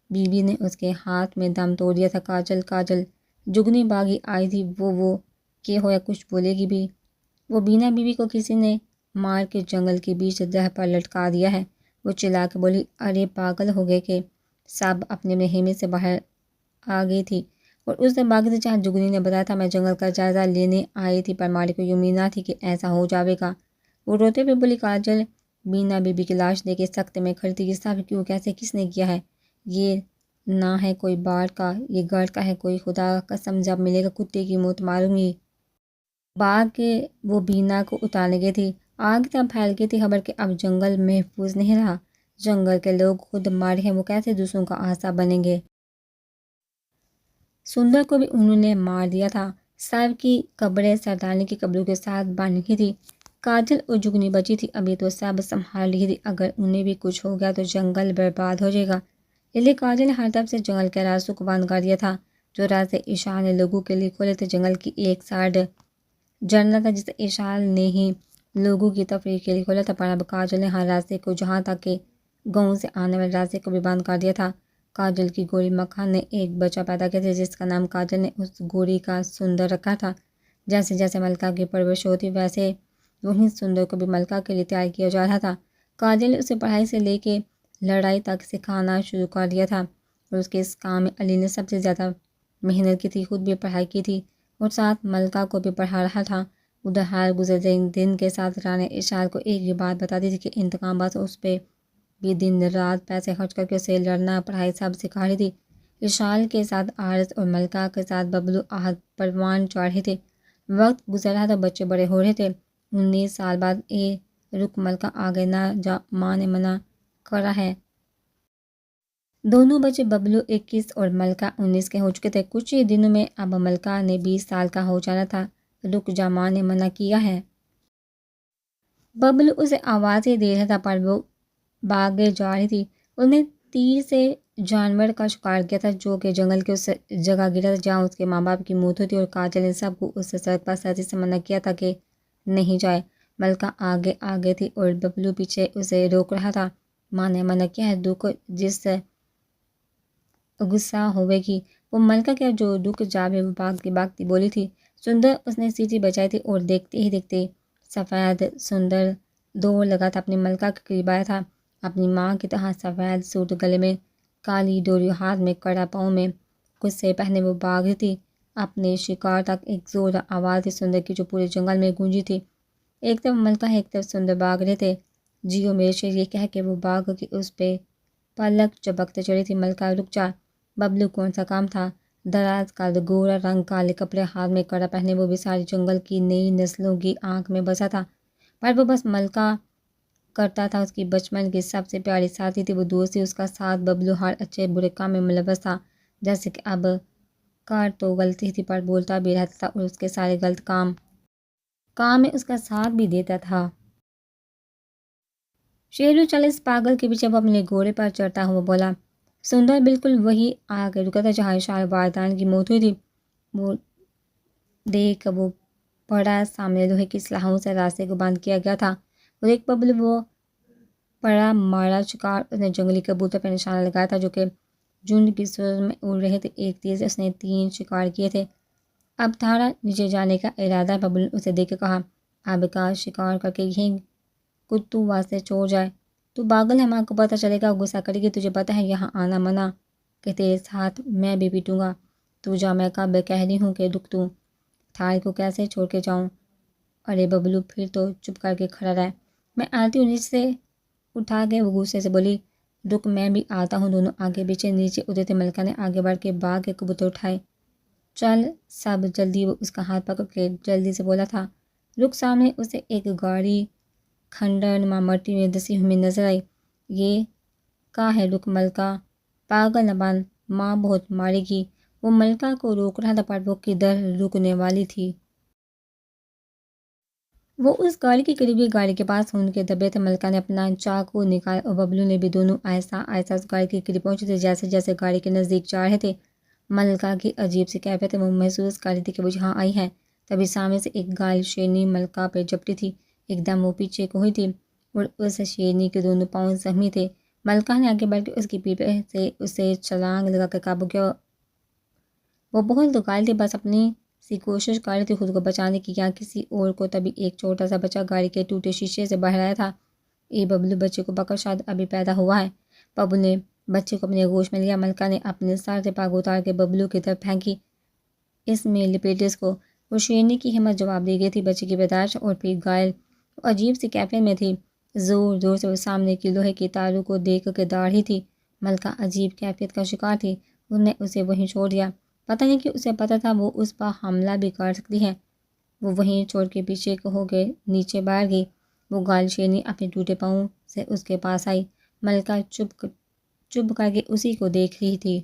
A: بی بی نے اس کے ہاتھ میں دم توڑ دیا تھا۔ کاجل جگنی باغی آئی تھی، وہ کہ ہو یا کچھ بولے گی بھی، وہ بینا بی بی کو کسی نے مار کے جنگل کے بیچ دہ پر لٹکا دیا ہے۔ وہ چلا کے بولی، ارے پاگل ہو گئے کہ؟ سب اپنے خیمے سے باہر آ گئی تھی اور اس دن باغی سے جہاں جگنی نے بتایا تھا میں جنگل کا جائزہ لینے آئی تھی، پر ماری کو یہ امید نہ تھی کہ ایسا ہو جاوے گا۔ وہ روتے ہوئے بولی، کاجل بینا بی بی کی لاش دے کے سخت میں کھڑی تھی، یہ سب کیوں، کیسے، کس نے کیا ہے؟ یہ نہ ہے کوئی باڑ کا، یہ گڑھ کا ہے کوئی، خدا قسم جب ملے گا کتے کی موت ماروں گی۔ باغ کے وہ بینا کو اتارنے گئی تھی، آگ تب پھیل گئی تھی خبر کہ اب جنگل محفوظ نہیں رہا، جنگل کے لوگ خود مارے ہیں، وہ کیسے دوسروں کا آسا بنیں گے؟ سندر کو بھی انہوں نے مار دیا تھا۔ سب کی قبریں سردارنی کی قبروں کے ساتھ بن گئی تھی۔ کاجل اور جگنی بچی تھی، ابھی تو سب سنبھال رہی تھی، اگر انہیں بھی کچھ ہو گیا تو جنگل برباد ہو جائے گا، اس لیے کاجل نے ہر طرف سے جنگل کے راستوں کو بند کر دیا تھا۔ جو راستے ایشان نے لوگوں کے لیے کھولے تھے، جنگل کی ایک سائڈ جھرنا تھا جسے ایشان نے ہی لوگوں کی تفریح کے لیے کھولا تھا، پر اب کاجل نے ہر راستے کو، جہاں تک کہ گاؤں سے آنے والے راستے کو بھی بند کر دیا تھا۔ کاجل کی گوری مکھن نے ایک بچہ پیدا کیا تھا جس کا نام کاجل نے اس گوری کا سندر رکھا تھا۔ جیسے جیسے ملکہ کی پرورش ہوتی ویسے وہیں سندر کو بھی ملکہ کے لیے تیار کیا جا رہا تھا۔ کاجل نے اسے پڑھائی سے لے کے لڑائی تک سکھانا شروع کر دیا تھا، اور اس کے اس کام میں علی نے سب سے زیادہ محنت کی تھی، خود بھی پڑھائی کی تھی اور ساتھ ملکہ کو بھی پڑھا رہا تھا۔ ادھر ہر گزرتے دن کے ساتھ رانی اشال کو ایک ہی بات بتاتی تھی کہ انتقام بس اس پہ بھی دن رات پیسے خرچ کر کے اسے لڑنا پڑھائی سب سکھا رہی تھی۔ اشال کے ساتھ آرس اور ملکہ کے ساتھ ببلو آہد پروان چڑھ رہے تھے۔ وقت گزر رہا تھا، بچے بڑے ہو رہے تھے۔ 19 سال بعد رک ملکہ آگے نہ جا، ماں نے منع کرا ہے۔ دونوں بچے ببلو 21 اور ملکہ 19 کے ہو چکے تھے۔ کچھ ہی دنوں میں اب ملکہ نے 20 سال کا ہو جانا تھا۔ رک جا، ماں نے منع کیا ہے۔ ببلو اسے آوازیں دے رہا تھا پر وہ بھاگے جا رہی تھی۔ اس نے تیر سے جانور کا شکار کیا تھا جو کہ جنگل کے اس جگہ گرا تھا جہاں اس کے ماں باپ کی موت ہوئی تھی، اور کاجل نے سب کو اس سڑک پر سختی سے منع کیا تھا کہ نہیں جائے۔ ملکہ آگے آگے تھی اور ببلو پیچھے اسے روک رہا تھا۔ ماں نے منع کیا ہے، دکھ جس غصہ ہوئے گی وہ ملکہ کیا جو رک جاوے، وہ بھاگتی بھاگتی بولی تھی۔ سندر اس نے سیٹی بجائی تھی اور دیکھتے ہی دیکھتے سفید سندر دوڑ لگا تھا، اپنی ملکہ کے قریب آیا تھا، اپنی ماں کی طرح سفید سوٹ، گلے میں کالی ڈوری، ہاتھ میں کڑا، پاؤں میں کچھ سے پہنے وہ بھاگ رہی تھی اپنے شکار تک۔ ایک زوردار آواز تھی سندر کی جو پورے جنگل میں گونجی تھی۔ ایک طرف ملکہ ایک طرف سندر بھاگ رہے تھے، جیو میرے شیر، یہ کہہ کے وہ بھاگ کے اس پہ پلک چبکتے چڑھی تھی۔ ملکہ رک جا، ببلو کون سا کام تھا؟ دراز قد، گورا رنگ، کالے کپڑے، ہاتھ میں کڑا پہنے، وہ بھی ساری جنگل کی نئی نسلوں کی آنکھ میں بسا تھا، پر وہ بس ملکہ کرتا تھا، اس کی بچپن کی سب سے پیاری ساتھی تھی وہ دوستی، اس کا ساتھ۔ ببلو ہر اچھے برے کام میں ملوث تھا، جیسے کہ اب کر تو غلطی تھی پر بولتا بھی رہتا تھا، اور اس کے سارے غلط کام میں اس کا ساتھ بھی دیتا تھا۔ شیرو چل، اس پاگل کے پیچھے، وہ اپنے گھوڑے پر چڑھتا ہوا بولا۔ سندر بالکل وہی آ کے رکا تھا جہاں اشال والدین کی موت ہوئی تھی۔ وہ دیکھ وہ پڑا سامنے لوہے کی سلاخوں سے راستے کو بند کیا گیا تھا۔ وہ دیکھ ببلو، وہ پڑا مارا شکار، اس نے جنگلی کبوتر پہ نشانہ لگایا تھا جو کہ جھنڈ کی صورت میں اڑ رہے تھے۔ ایک تیر سے اس نے 3 شکار کیے تھے۔ اب تھارا نیچے جانے کا ارادہ ہے، ببلو نے اسے دیکھ کے کہا۔ اب کا شکار کر کے یہیں کتو واسطے چھوڑ جائے، تو پاگل ہے، ماں کو پتہ چلے گا، غصہ کرے گی، تجھے پتہ ہے یہاں آنا منع، کہ تیرے ساتھ میں بھی پیٹوں گا، تو جا، میں کب کہہ رہی ہوں کہ رک، تو تھارے کو کیسے چھوڑ کے جاؤں؟ ارے ببلو، پھر تو چپ کر کے کھڑا رہ، میں آتی ہوں، نیچے سے اٹھا کے وہ غصے سے بولی۔ رک، میں بھی آتا ہوں۔ دونوں آگے پیچھے نیچے اترے تھے۔ ملکہ نے آگے بڑھ کے باغ کے کبوتر اٹھائے۔ چل سب جلدی، وہ اس کا ہاتھ پکڑ کے جلدی سے بولا تھا۔ رک، سامنے اسے ایک گاڑی کھنڈر نما مٹی میں دسی ہوئی نظر آئی۔ یہ کا ہے؟ رک ملکہ، پاگل نہ بن، ماں بہت مارے گی۔ وہ ملکہ کو روک رہا تھا پر وہ کدھر رکنے والی تھی۔ وہ اس گاڑی کے قریب ہی گاڑی کے پاس ان کے دبے تھے۔ ملکہ نے اپنا چاقو نکالا اور ببلو نے بھی، دونوں آہستہ آہستہ اس گاڑی کے قریب پہنچے تھے۔ جیسے جیسے گاڑی کے نزدیک جا رہے تھے، ملکہ کی عجیب سی کیفیت وہ محسوس کر رہی تھی کہ وہ یہاں آئی ہے۔ تبھی سامنے سے ایک گائل شیرنی ملکہ پہ جھپٹی تھی، ایک دم وہ پیچھے کو ہوئی تھی، اور اس شیرنی کے دونوں پاؤں زخمی تھے۔ ملکہ نے آگے بڑھ کے اس کی پیٹھ سے اسے چھلانگ لگا کر قابو کیا۔ وہ بہت تو گائل تھی، بس اپنی سی کوشش کر رہی تھی خود کو بچانے کی یا کسی اور کو۔ تبھی ایک چھوٹا سا بچہ گاڑی کے ٹوٹے شیشے سے باہر آیا تھا۔ اے ببلو، بچے کو پکڑ، شاید ابھی پیدا ہوا ہے۔ ببلو نے بچے کو اپنے گوش میں لیا۔ ملکہ نے اپنے سر سے پاگ اتار کے ببلو کی طرف پھینکی، اس میں لپیٹے اس کو۔ وہ شیرنی کی ہمت جواب دے گئی تھی، بچے کی پیدائش اور پھر گائل، وہ عجیب سی کیفیت میں تھی، زور زور سے وہ سامنے کی لوہے کی تاروں کو دیکھ کے دوڑ رہی تھی۔ ملکہ عجیب کیفیت کا شکار تھی، اس نے اسے وہیں چھوڑ دیا، پتہ نہیں کہ اسے پتہ تھا وہ اس پر حملہ بھی کر سکتی ہے۔ وہ وہیں چھوڑ کے پیچھے ہو کے نیچے بیٹھ گئی۔ وہ گائل شیرنی اپنے ٹوٹے پاؤں سے اس کے پاس آئی۔ ملکہ چپ کر کے اسی کو دیکھ رہی تھی،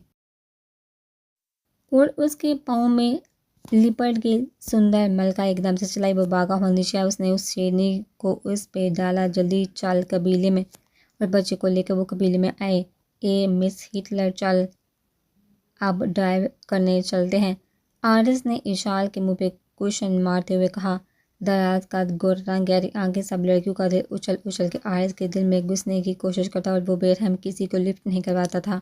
A: اور اس کے پاؤں میں لپٹ گئی سندر ملکہ ایک دم سے چلائی، وہ باغا ہوا نیچے آیا، اس نے اس شیرنی کو اس پہ ڈالا، جلدی چل قبیلے میں، اور بچے کو لے کر وہ قبیلے میں آئے۔ اے مس ہٹلر، چل اب ڈرائیو کرنے چلتے ہیں، آرس نے اشال کے منہ پہ کشن مارتے ہوئے کہا۔ دراز قد، گورا رنگ، گہری آنکھیں، سب لڑکیوں کا دل اچھل اچھل کے آرس کے دل میں گھسنے کی کوشش کرتا، اور وہ بے رحم کسی کو لفٹ نہیں کرواتا تھا۔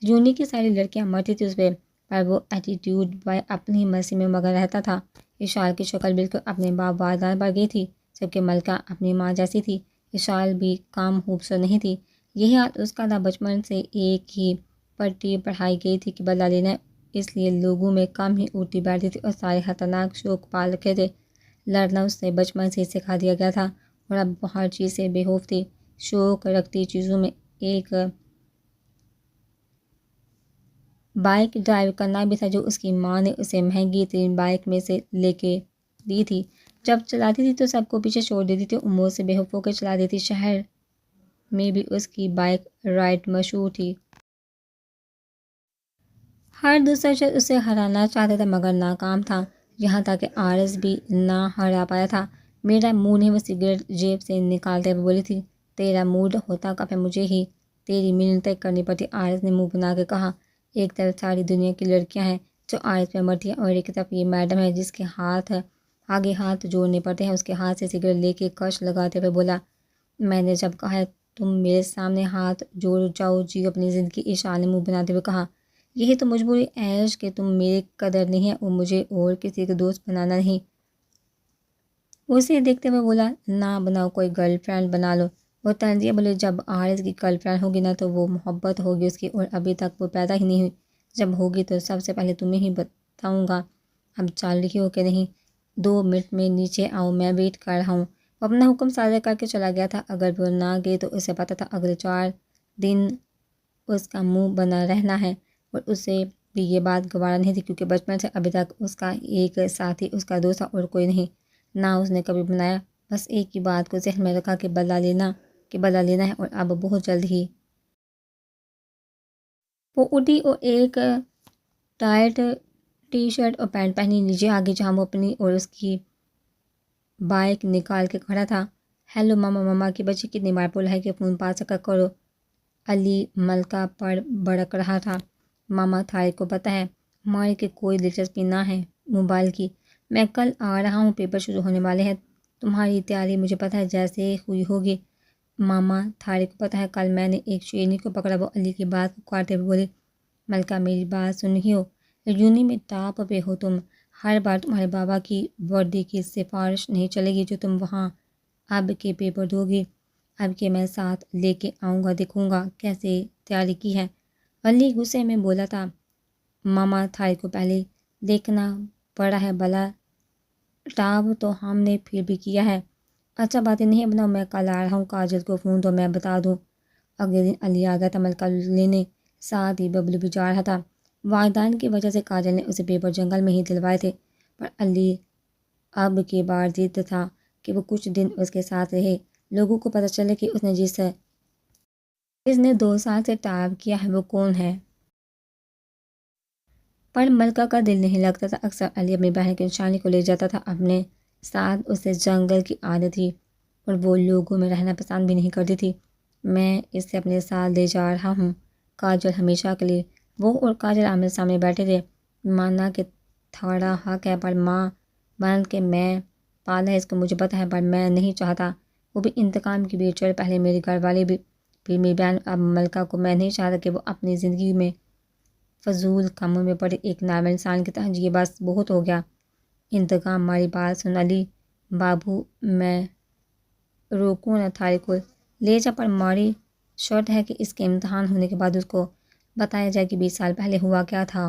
A: یونی کی ساری لڑکیاں مرتی تھی اس پہ، پر وہ ایٹیٹیوڈ بائے اپنی مستی میں مگن رہتا تھا۔ اشال کی شکل بالکل اپنے باپ والدان پر گئی تھی، جبکہ ملکہ اپنی ماں جیسی تھی۔ اشال بھی کم خوبصورت نہیں تھی، یہی حال اس کا تھا۔ بچپن سے ایک ہی پٹی پڑھائی گئی تھی کہ بدلہ لینا، اس لیے لوگوں میں کم ہی اٹھتی بیٹھتی تھی اور سارے خطرناک شوق پال رکھے تھے۔ لڑنا اس سے بچپن سے سکھا دیا گیا تھا، اور اب وہ ہر چیز سے بے خوف تھی۔ شوق رکھتی چیزوں میں ایک بائک ڈرائیو کرنا بھی تھا، جو اس کی ماں نے اسے مہنگی ترین بائک میں سے لے کے دی تھی۔ جب چلاتی تھی تو سب کو پیچھے چھوڑ دیتی تھی، امور سے بے خوف ہو کر چلا دیتی۔ شہر میں بھی اس کی بائک رائڈ مشہور تھی۔ ہر دوسرا شخص اسے ہرانا چاہتا تھا مگر ناکام تھا، یہاں تک کہ آرس بھی نہ ہرا پایا تھا۔ میرا موڈ نہیں، وہ سگریٹ جیب سے نکالتے ہوئے بولی تھی۔ تیرا موڈ ہوتا کب ہے، مجھے ہی تیری منتیں کرنی پڑتی، آرس نے منہ بنا کے کہا۔ ایک طرف ساری دنیا کی لڑکیاں ہیں جو آرس پہ مرتی ہیں، اور ایک طرف یہ میڈم ہے جس کے آگے ہاتھ جوڑنے پڑتے ہیں۔ اس کے ہاتھ سے سگریٹ لے کے کش لگاتے ہوئے بولا، میں نے جب کہا ہے تم میرے سامنے ہاتھ جوڑ جاؤ، جی اپنی زندگی، اشال نے منہ بناتے ہوئے کہا۔ یہی تو مجبوری عیش کہ تم میرے قدر نہیں ہے اور مجھے اور کسی کا دوست بنانا نہیں۔ اسے دیکھتے ہوئے بولا، نہ بناؤ، کوئی گرل فرینڈ بنا لو۔ وہ طنزیہ بولے، جب آرس کی گرل فرینڈ ہوگی نا تو وہ محبت ہوگی اس کی، اور ابھی تک وہ پیدا ہی نہیں ہوئی۔ جب ہوگی تو سب سے پہلے تمہیں ہی بتاؤں گا۔ اب چل رہی ہو کہ نہیں؟ 2 منٹ میں نیچے آؤ، میں ویٹ کر رہا ہوں۔ وہ اپنا حکم صادر کر کے چلا گیا تھا۔ اگر وہ نہ گئی تو اسے پتہ تھا اگلے 4 دن اس کا منہ بنا رہنا ہے، اور اسے بھی یہ بات گوارا نہیں تھی، کیونکہ بچپن سے ابھی تک اس کا ایک ساتھی اس کا دوست تھا اور کوئی نہیں، نہ اس نے کبھی بنایا۔ بس ایک ہی بات کو ذہن میں رکھا کہ بدلہ لینا ہے، اور اب بہت جلد ہی۔ وہ اٹھی اور ایک ٹائٹ ٹی شرٹ اور پینٹ پہنی نیچے آ گئی، جہاں وہ اپنی اور اس کی بائک نکال کے کھڑا تھا۔ ہیلو ماما، ماما کی بچی کتنی بار بولا ہے کہ فون پاس رکھا کرو، علی ملکہ پر بڑک رہا تھا۔ ماما، طارق کو پتہ ہے ہماری کہ کوئی دلچسپی نہ ہے موبائل کی، میں کل آ رہا ہوں، پیپر شروع ہونے والے ہیں، تمہاری تیاری مجھے پتہ ہے جیسے ہوئی ہوگی۔ ماما، طارق کو پتہ ہے کل میں نے ایک شیرنی کو پکڑا، وہ علی کی بات کو کاٹتے ہوئے بولے، ملکہ میری بات سن رہی ہو؟ یونی میں ٹاپ پہ ہو تم، ہر بار تمہارے بابا کی وردی کی سفارش نہیں چلے گی جو تم وہاں اب کے پیپر دو گی، اب کے میں ساتھ لے کے آؤں گا، دیکھوں گا کیسے تیاری کی ہے۔ علی غصے میں بولا تھا، ماما طارق کو پہلے دیکھنا پڑا ہے، بلا ٹاپ تو ہم نے پھر بھی کیا ہے۔ اچھا باتیں نہیں بناؤ، میں کل آ رہا ہوں، کاجل کو فون تو میں بتا دوں۔ اگلے دن علی آ گیا تھا ملکہ لینے، ساتھ ہی ببلو بھی جا رہا تھا۔ والدین کی وجہ سے کاجل نے اسے پیپر جنگل میں ہی دلوائے تھے، پر علی اب کی بار ضد تھا کہ وہ کچھ دن اس کے ساتھ رہے، لوگوں کو پتہ چلے کہ اس نے 2 سال سے ٹاپ کیا ہے وہ کون ہے۔ پر ملکہ کا دل نہیں لگتا تھا، اکثر علی اپنی بہن کی نشانی کو لے جاتا تھا اپنے ساتھ، اسے جنگل کی عادت تھی اور وہ لوگوں میں رہنا پسند بھی نہیں کرتی تھی۔ میں اسے اپنے ساتھ لے جا رہا ہوں، کاجل ہمیشہ کے لیے۔ وہ اور کاجل آمنے سامنے بیٹھے تھے۔ مانا کہ تھوڑا حق ہے، پر ماں بن کے میں پالا ہے اس کو، مجھے پتہ ہے، پر میں نہیں چاہتا وہ بھی انتقام کی بھیڑ چڑھے، پہلے میرے گھر والے بھی، پھر میری بہن، اب ملکہ کو۔ میں نہیں چاہتا کہ وہ اپنی زندگی میں فضول کاموں میں پڑے، ایک نارمل انسان کی طرح جیے، بس بہت ہو گیا انتقام۔ ہماری بات سن علی بابو، میں روکوں نہ طارق کو لے جا، پر ہماری شرط ہے کہ اس کے امتحان ہونے کے بعد اس کو بتایا جائے کہ 20 سال پہلے ہوا کیا تھا،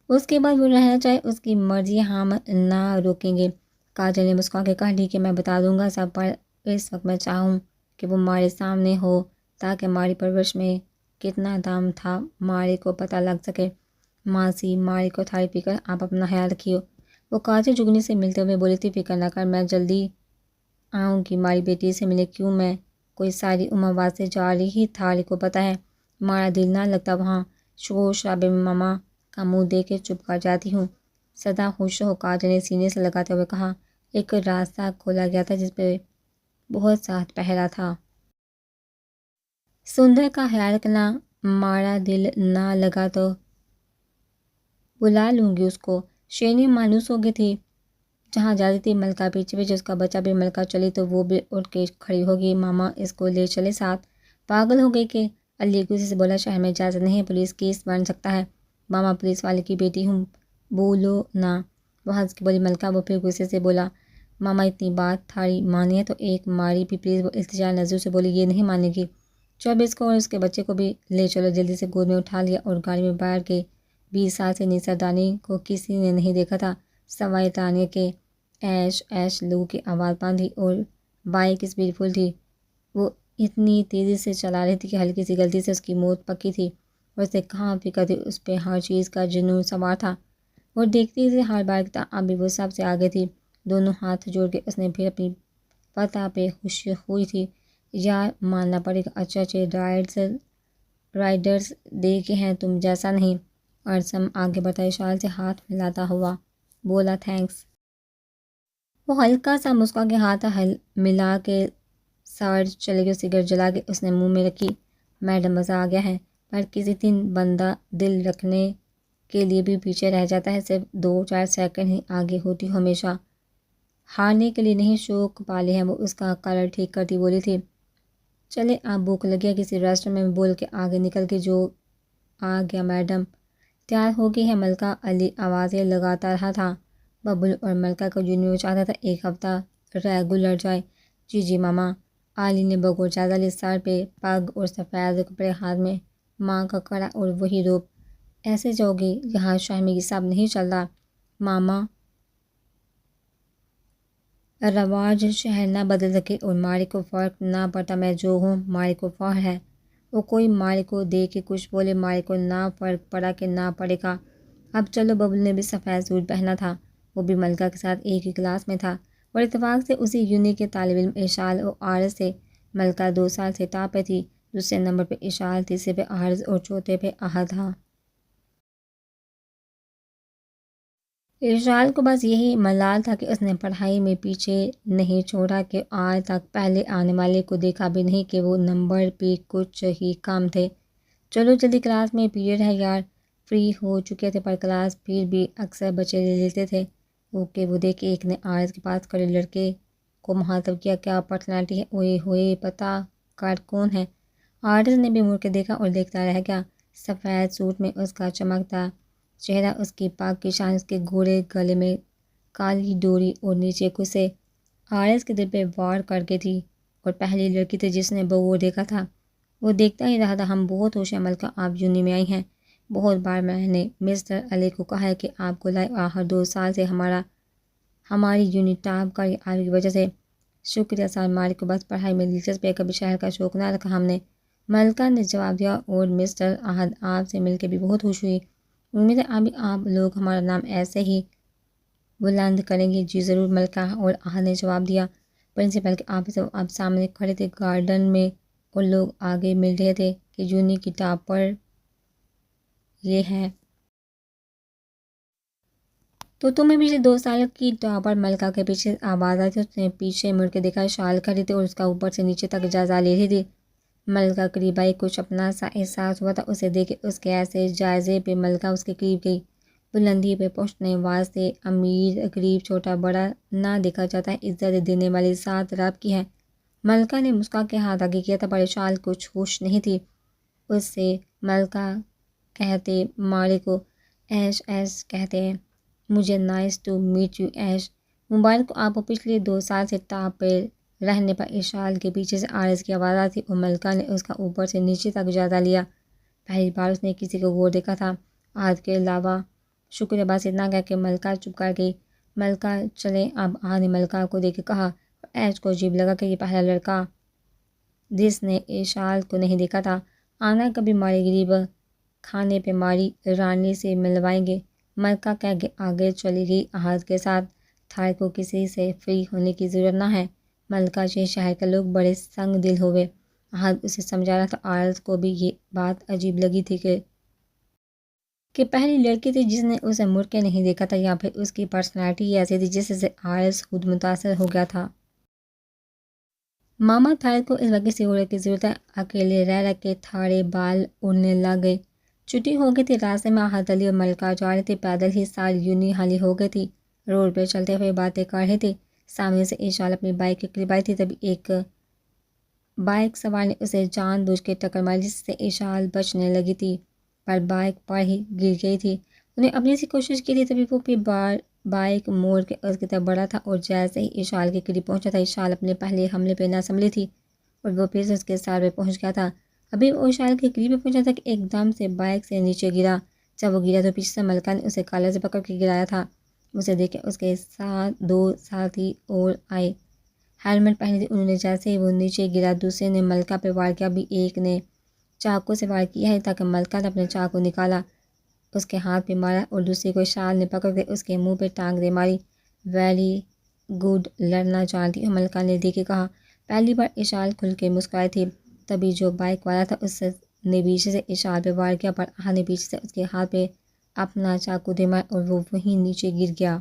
A: اس کے بعد وہ رہنا چاہے اس کی مرضی، ہم نہ روکیں گے۔ کاجل نے مسکرا کے کہا، ٹھیک ہے، میں بتا دوں گا سب، پر اس وقت میں چاہوں کہ وہ ہمارے سامنے ہو تاکہ ہماری پرورش میں کتنا دم تھا ماری کو پتہ لگ سکے۔ ماسی، ماری کو تھاری فکر، آپ اپنا خیال رکھیے۔ وہ کاجل جگنی سے ملتے ہوئے بولی تھی، فکر نہ کر، میں جلدی آؤں گی ہماری بیٹی سے ملے، کیوں میں کوئی ساری عمر واسطے جا رہی ہی، طارق کو پتہ ہے ہمارا دل نہ لگتا وہاں، شور شرابے میں، ماما کا منہ دیکھ کے چپ کر جاتی ہوں، سدا خوش ہو کاجل نے سینے سے لگاتے ہوئے کہا، ایک راستہ کھولا گیا تھا جس پہ بہت ساتھ پہرا تھا۔ سندر کا خیال کرنا مارا دل نہ لگا تو بلا لوں گی اس کو۔ شیرنی مانوس ہو گئی تھی۔ جہاں جاتی تھی ملکہ پیچھے پیچھے، اس کا بچہ بھی ملکہ چلی تو وہ بھی اٹھ کے کھڑی ہوگی۔ ماما اس کو لے چلے ساتھ۔ پاگل ہو گئی کہ؟ علی غصے سے بولا، شہر میں اجازت نہیں، پولیس کیس بن سکتا ہے۔ ماما پولیس والے کی بیٹی ہوں، بولو نا۔ وہ ہنس کے بولی ملکہ۔ وہ پھر غصے سے بولا، ماما اتنی بات تھاری مانی ہے تو ایک ماری بھی پلیز۔ وہ التجا نظر سے بولی، یہ نہیں مانے گی۔ 24 کو اور اس کے بچے کو بھی لے چلو۔ جلدی سے گود میں اٹھا لیا اور گاڑی میں بیٹھ کے 20 سال سے نیسر دانی کو کسی نے نہیں دیکھا تھا سوائے تانیہ کے۔ ایش ایش لو کی آواز باندھی اور بائک اسپیڈ فل تھی۔ وہ اتنی تیزی سے چلا رہی تھی کہ ہلکی سی غلطی سے اس کی موت پکی تھی، اور اسے کہاں فکر تھی، اس پہ ہر چیز کا جنون سوار تھا۔ وہ دیکھتی تھی ہر بار کی ابھی وہ سب سے آگے تھی۔ دونوں ہاتھ جوڑ کے اس نے پھر اپنی فتح پہ خوشی ہوئی تھی۔ یار ماننا پڑے گا، اچھے اچھے رائڈرز دیکھے ہیں، تم جیسا نہیں۔ ارسم آگے بڑھتا اشارے سے ہاتھ ملاتا ہوا بولا، تھینکس۔ وہ ہلکا سا مسکرا کے ہاتھ ملا کے سائڈ چلے گئے۔ سگریٹ جلا کے اس نے منہ میں رکھی۔ میڈم مزہ آ گیا ہے، پر کسی دن بندہ دل رکھنے کے لیے بھی پیچھے رہ جاتا ہے، صرف 2-4 سیکنڈ ہی آگے ہوتی ہمیشہ ہارنے کے لیے نہیں، شوق پالے ہیں۔ وہ اس کا کالر ٹھیک کرتی بولی تھی، چلے آپ بھوک لگی ہے کسی ریسٹورنٹ میں، بول کے آگے نکل کے جو آ گیا میڈم۔ تیار ہو گئی ہے ملکہ؟ علی آوازیں لگاتا رہا تھا۔ ببلو اور ملکہ کو جنوں چاہتا تھا ایک ہفتہ ریگولر جائے۔ جی جی ماما۔ علی نے بغور جائزہ لی، سر پہ پگ اور سفید کپڑے، ہاتھ میں ماں کا کڑا اور وہی روپ۔ ایسے جاؤ گی؟ یہاں شہر میں یہ سب نہیں چلتا ماما، رواج شہر نہ بدل سکے اور ماری کو فرق نہ پڑتا، میں جو ہوں ماری کو فخر ہے۔ وہ کوئی ماری کو دیکھ کے کچھ بولے، ماری کو نہ فرق پڑا کہ نہ پڑے گا۔ اب چلو۔ ببلو نے بھی سفید سوٹ پہنا تھا، وہ بھی ملکہ کے ساتھ ایک ہی کلاس میں تھا، اور اتفاق سے اسی یونی کے طالب علم اشال اور عارض تھے۔ ملکہ 2 سال سے ٹاپ پہ تھی، دوسرے نمبر پہ اشال، تیسرے پہ عارض اور چوتھے پہ احد تھا۔ اشال کو بس یہی ملال تھا کہ اس نے پڑھائی میں پیچھے نہیں چھوڑا، کہ آج تک پہلے آنے والے کو دیکھا بھی نہیں کہ وہ نمبر بھی کچھ ہی کم تھے۔ چلو جلدی، کلاس میں پیریڈ ہے یار۔ فری ہو چکے تھے پر کلاس پھر بھی اکثر بچے لے لیتے تھے۔ اوکے۔ وہ دیکھ کے ایک نے عارض کے پاس کھڑے لڑکے کو مخاطب کیا، کیا پرسنالٹی ہے، اوئے ہوئے پتہ کر کون ہے۔ عارض نے بھی مڑ کے دیکھا اور دیکھتا رہ گیا۔ سفید سوٹ میں اس کا چمکتا چہرہ، اس کی پاک کی شان، اس کے گھوڑے گلے میں کالی ڈوری اور نیچے کسے، عارض کے دل پہ وار کر کے تھی، اور پہلی لڑکی تھی جس نے بغور دیکھا تھا۔ وہ دیکھتا ہی رہا تھا۔ ہم بہت خوش ہیں ملکہ آپ یونی میں آئی ہیں۔ بہت بار میں نے مسٹر علی کو کہا ہے کہ آپ کو لائے، آخر 2 سال سے ہماری یونی ٹاپ کری آپ کی وجہ سے۔ شکریہ سر، ماری کو بس پڑھائی میں دلچسپی ہے، کبھی شہر کا شوق نہ رکھا ہم نے، ملکہ نے جواب دیا، اور مسٹر احد آپ سے مل کے بھی بہت خوش ہوئی، امید ہے ابھی آپ لوگ ہمارا نام ایسے ہی بلند کریں گے۔ جی ضرور، ملکہ اور احد نے جواب دیا۔ پرنسپل کے آفس اب سامنے کھڑے تھے گارڈن میں، اور لوگ آگے مل رہے تھے کہ یونی کی ٹاپر یہ ہے۔ تو تمہیں پچھلے 2 سال کی ٹاپر ملکہ کے پیچھے آواز آئی تھی۔ اس نے پیچھے مڑ کے دیکھا، شال کھڑی تھی اور اس کا اوپر سے نیچے تک جائزہ لے رہی تھی۔ ملکہ قریب آئی، کچھ اپنا سا احساس ہوا تھا اسے دیکھ کے، اس کے ایسے جائزے پہ ملکہ اس کے قریب گئی۔ بلندی پہ پہنچنے واسطے امیر غریب چھوٹا بڑا نہ دیکھا جاتا ہے، عزت دینے والی ذات رب کی ہے۔ ملکہ نے مسکرا کے ہاتھ آگے کیا تھا، پر اشال کچھ خوش نہیں تھی اس سے۔ ملکہ کہتے مارے کو ایش ایش کہتے ہیں، مجھے نائس ٹو میٹ یو ایش۔ مبارک ہو آپ کو پچھلے 2 سال سے ٹاپ پہ رہنے پر۔ اشال کے پیچھے سے عارض کی آواز آتی اور ملکہ نے اس کا اوپر سے نیچے تک جائزہ لیا۔ پہلی بار اس نے کسی کو غور دیکھا تھا عارض کے علاوہ۔ شکریہ، بس اتنا کہہ کے ملکہ چپ کر گئی۔ ملکہ چلیں اب، احد نے ملکہ کو دیکھ کے کہا۔ ایش کو عجیب لگا کہ یہ پہلا لڑکا جس نے اشال کو نہیں دیکھا تھا۔ آنا کبھی ماری غریب کھانے پہ ماری رانی سے ملوائیں گے، ملکہ کہہ کے آگے چلی گئی احد کے ساتھ۔ تھائی کو کسی سے فری ہونے کی ضرورت نہ ہے ملکہ، یہ شہر کے لوگ بڑے سنگ دل ہوئے۔ احد اسے سمجھا رہا تھا۔ عارض کو بھی یہ بات عجیب لگی تھی کہ کہ پہلی لڑکی تھی جس نے اسے مڑ کے نہیں دیکھا تھا، یا پھر اس کی پرسنالٹی ایسی تھی جس سے عارض خود متاثر ہو گیا تھا۔ ماما تھائر کو اس وقت سہولت کی ضرورت ہے، اکیلے رہ رہ کے تھاڑے بال اڑنے لگ گئے۔ چھٹی ہو گئی تھی، راستے میں احد علی اور ملکہ جا رہے تھے، پیدل ہی ساری یونی حالی ہو گئی تھی، روڈ پہ چلتے ہوئے باتیں کر رہے تھے۔ سامنے سے ایشال اپنی بائک کے قریب آئی تھی، تبھی ایک بائک سوار نے اسے جان بوجھ کے ٹکر ماری، جس سے ایشال بچنے لگی تھی، پر بائک پر ہی گر گئی تھی۔ انہیں اپنی سی کوشش کی تھی، تبھی وہ پھر بائک موڑ کے اس کی طرف بڑھا تھا، اور جیسے ہی ایشال کے قریب پہنچا تھا، ایشال اپنے پہلے حملے پہ نہ سنبھلی تھی اور وہ پھر سے اس کے سر پہ پہنچ گیا تھا۔ ابھی وہ ایشال کے قریب پہنچا تھا کہ ایک دم سے بائک سے نیچے گرا۔ جب وہ گرا تو پیچھے سے ملکہ نے اسے کالر سے پکڑ کے گرایا تھا۔ اسے دیکھ کے اس کے ساتھ دو ساتھی اور آئے، ہیلمٹ پہنی تھی انہوں نے۔ جیسے ہی وہ نیچے گرا، دوسرے نے ملکہ پہ وار کیا، بھی ایک نے چاقو سے وار کیا ہے، تاکہ ملکہ نے اپنا چاقو نکالا، اس کے ہاتھ پہ مارا، اور دوسری کو ایشال نے پکڑ کے اس کے منہ پہ ٹانگ دے ماری۔ ویری گڈ، لڑنا جانتی ہو، ملکہ نے دیکھ کے کہا۔ پہلی بار ایشال کھل کے مسکرائی تھی۔ تبھی جو بائک والا تھا اس نے پیچھے سے ایشال پہ وار کیا، پر احد نے پیچھے سے اس کے ہاتھ پہ اپنا چاقو دے مارا اور وہ وہیں نیچے گر گیا۔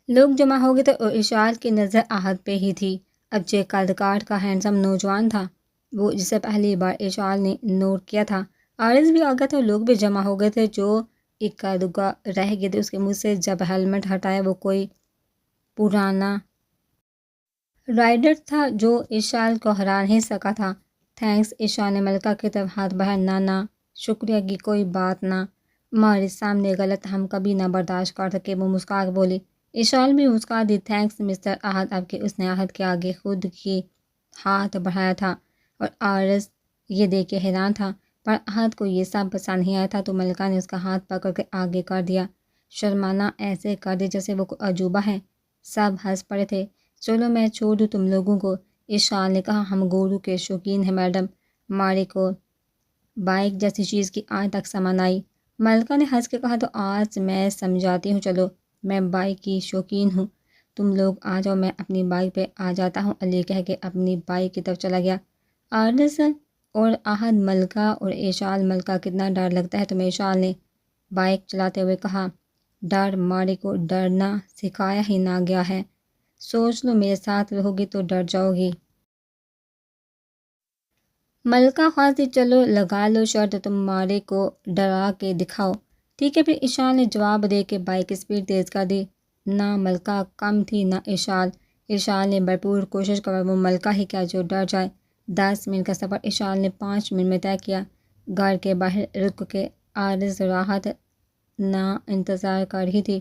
A: لوگ جمع ہو گئے تھے اور ایشال کی نظر احد پہ ہی تھی۔ اب جو قدکاٹ کا ہینڈسم نوجوان تھا، وہ جسے پہلی بار ایشال نے نوٹ کیا تھا، عارض بھی آ گیا تھا اور لوگ بھی جمع ہو گئے تھے۔ جو اکا دکا رہ گئے تھے اس کے منہ سے جب ہیلمٹ ہٹایا، وہ کوئی پرانا رائڈر تھا جو ایشال کو ہرا نہیں سکا تھا۔ تھینکس، ایشال نے ملکہ کی طرف ہاتھ بڑھایا۔ نہ شکریہ کی کوئی بات نہ، ہمارے سامنے غلط ہم کبھی نہ برداشت کر سکے، وہ مسکرا کے بولی۔ ایشال بھی مسکرا دی۔ تھینکس مسٹر احد، اب کہ اس نے احد کے آگے خود کی ہاتھ بڑھایا تھا، اور عارض یہ دیکھ کے حیران تھا، پر احد کو یہ سب پسند نہیں آیا تھا، تو ملکہ نے اس کا ہاتھ پکڑ کے آگے کر دیا، شرمانا ایسے کر دیا جیسے وہ کوئی عجوبہ ہے۔ سب ہنس پڑے تھے۔ چلو میں چھوڑ دوں تم لوگوں کو، ایشال نے کہا، ہم گورو کے شوقین ہیں میڈم، ہمارے کو بائک جیسی چیز کی آج تک سمجھ آئی۔ ملکہ نے ہنس کے کہا، تو آج میں سمجھاتی ہوں، چلو میں بائک کی شوقین ہوں، تم لوگ آ جاؤ، میں اپنی بائک پہ آ جاتا ہوں، علی کہہ کے اپنی بائک کی طرف چلا گیا۔ عارض اور احد، ملکہ اور ایشال۔ ملکہ کتنا ڈر لگتا ہے تمہیں، ایشال نے بائک چلاتے ہوئے کہا۔ ڈر، مارے کو ڈرنا سکھایا ہی نہ گیا ہے، سوچ لو میرے ساتھ رہو گی تو ڈر جاؤ گی۔ ملکہ خاصی، چلو لگا لو شرط، تم مارے کو ڈرا کے دکھاؤ۔ ٹھیک ہے پھر، ایشال نے جواب دے کے بائک کی سپیڈ تیز کر دی۔ نہ ملکہ کم تھی نہ ایشال۔ ایشال نے بھرپور کوشش کر، وہ ملکہ ہی کیا جو ڈر جائے۔ 10 منٹ کا سفر ایشال نے 5 منٹ میں طے کیا۔ گھر کے باہر رک کے عارض راحت نہ انتظار کر رہی تھی۔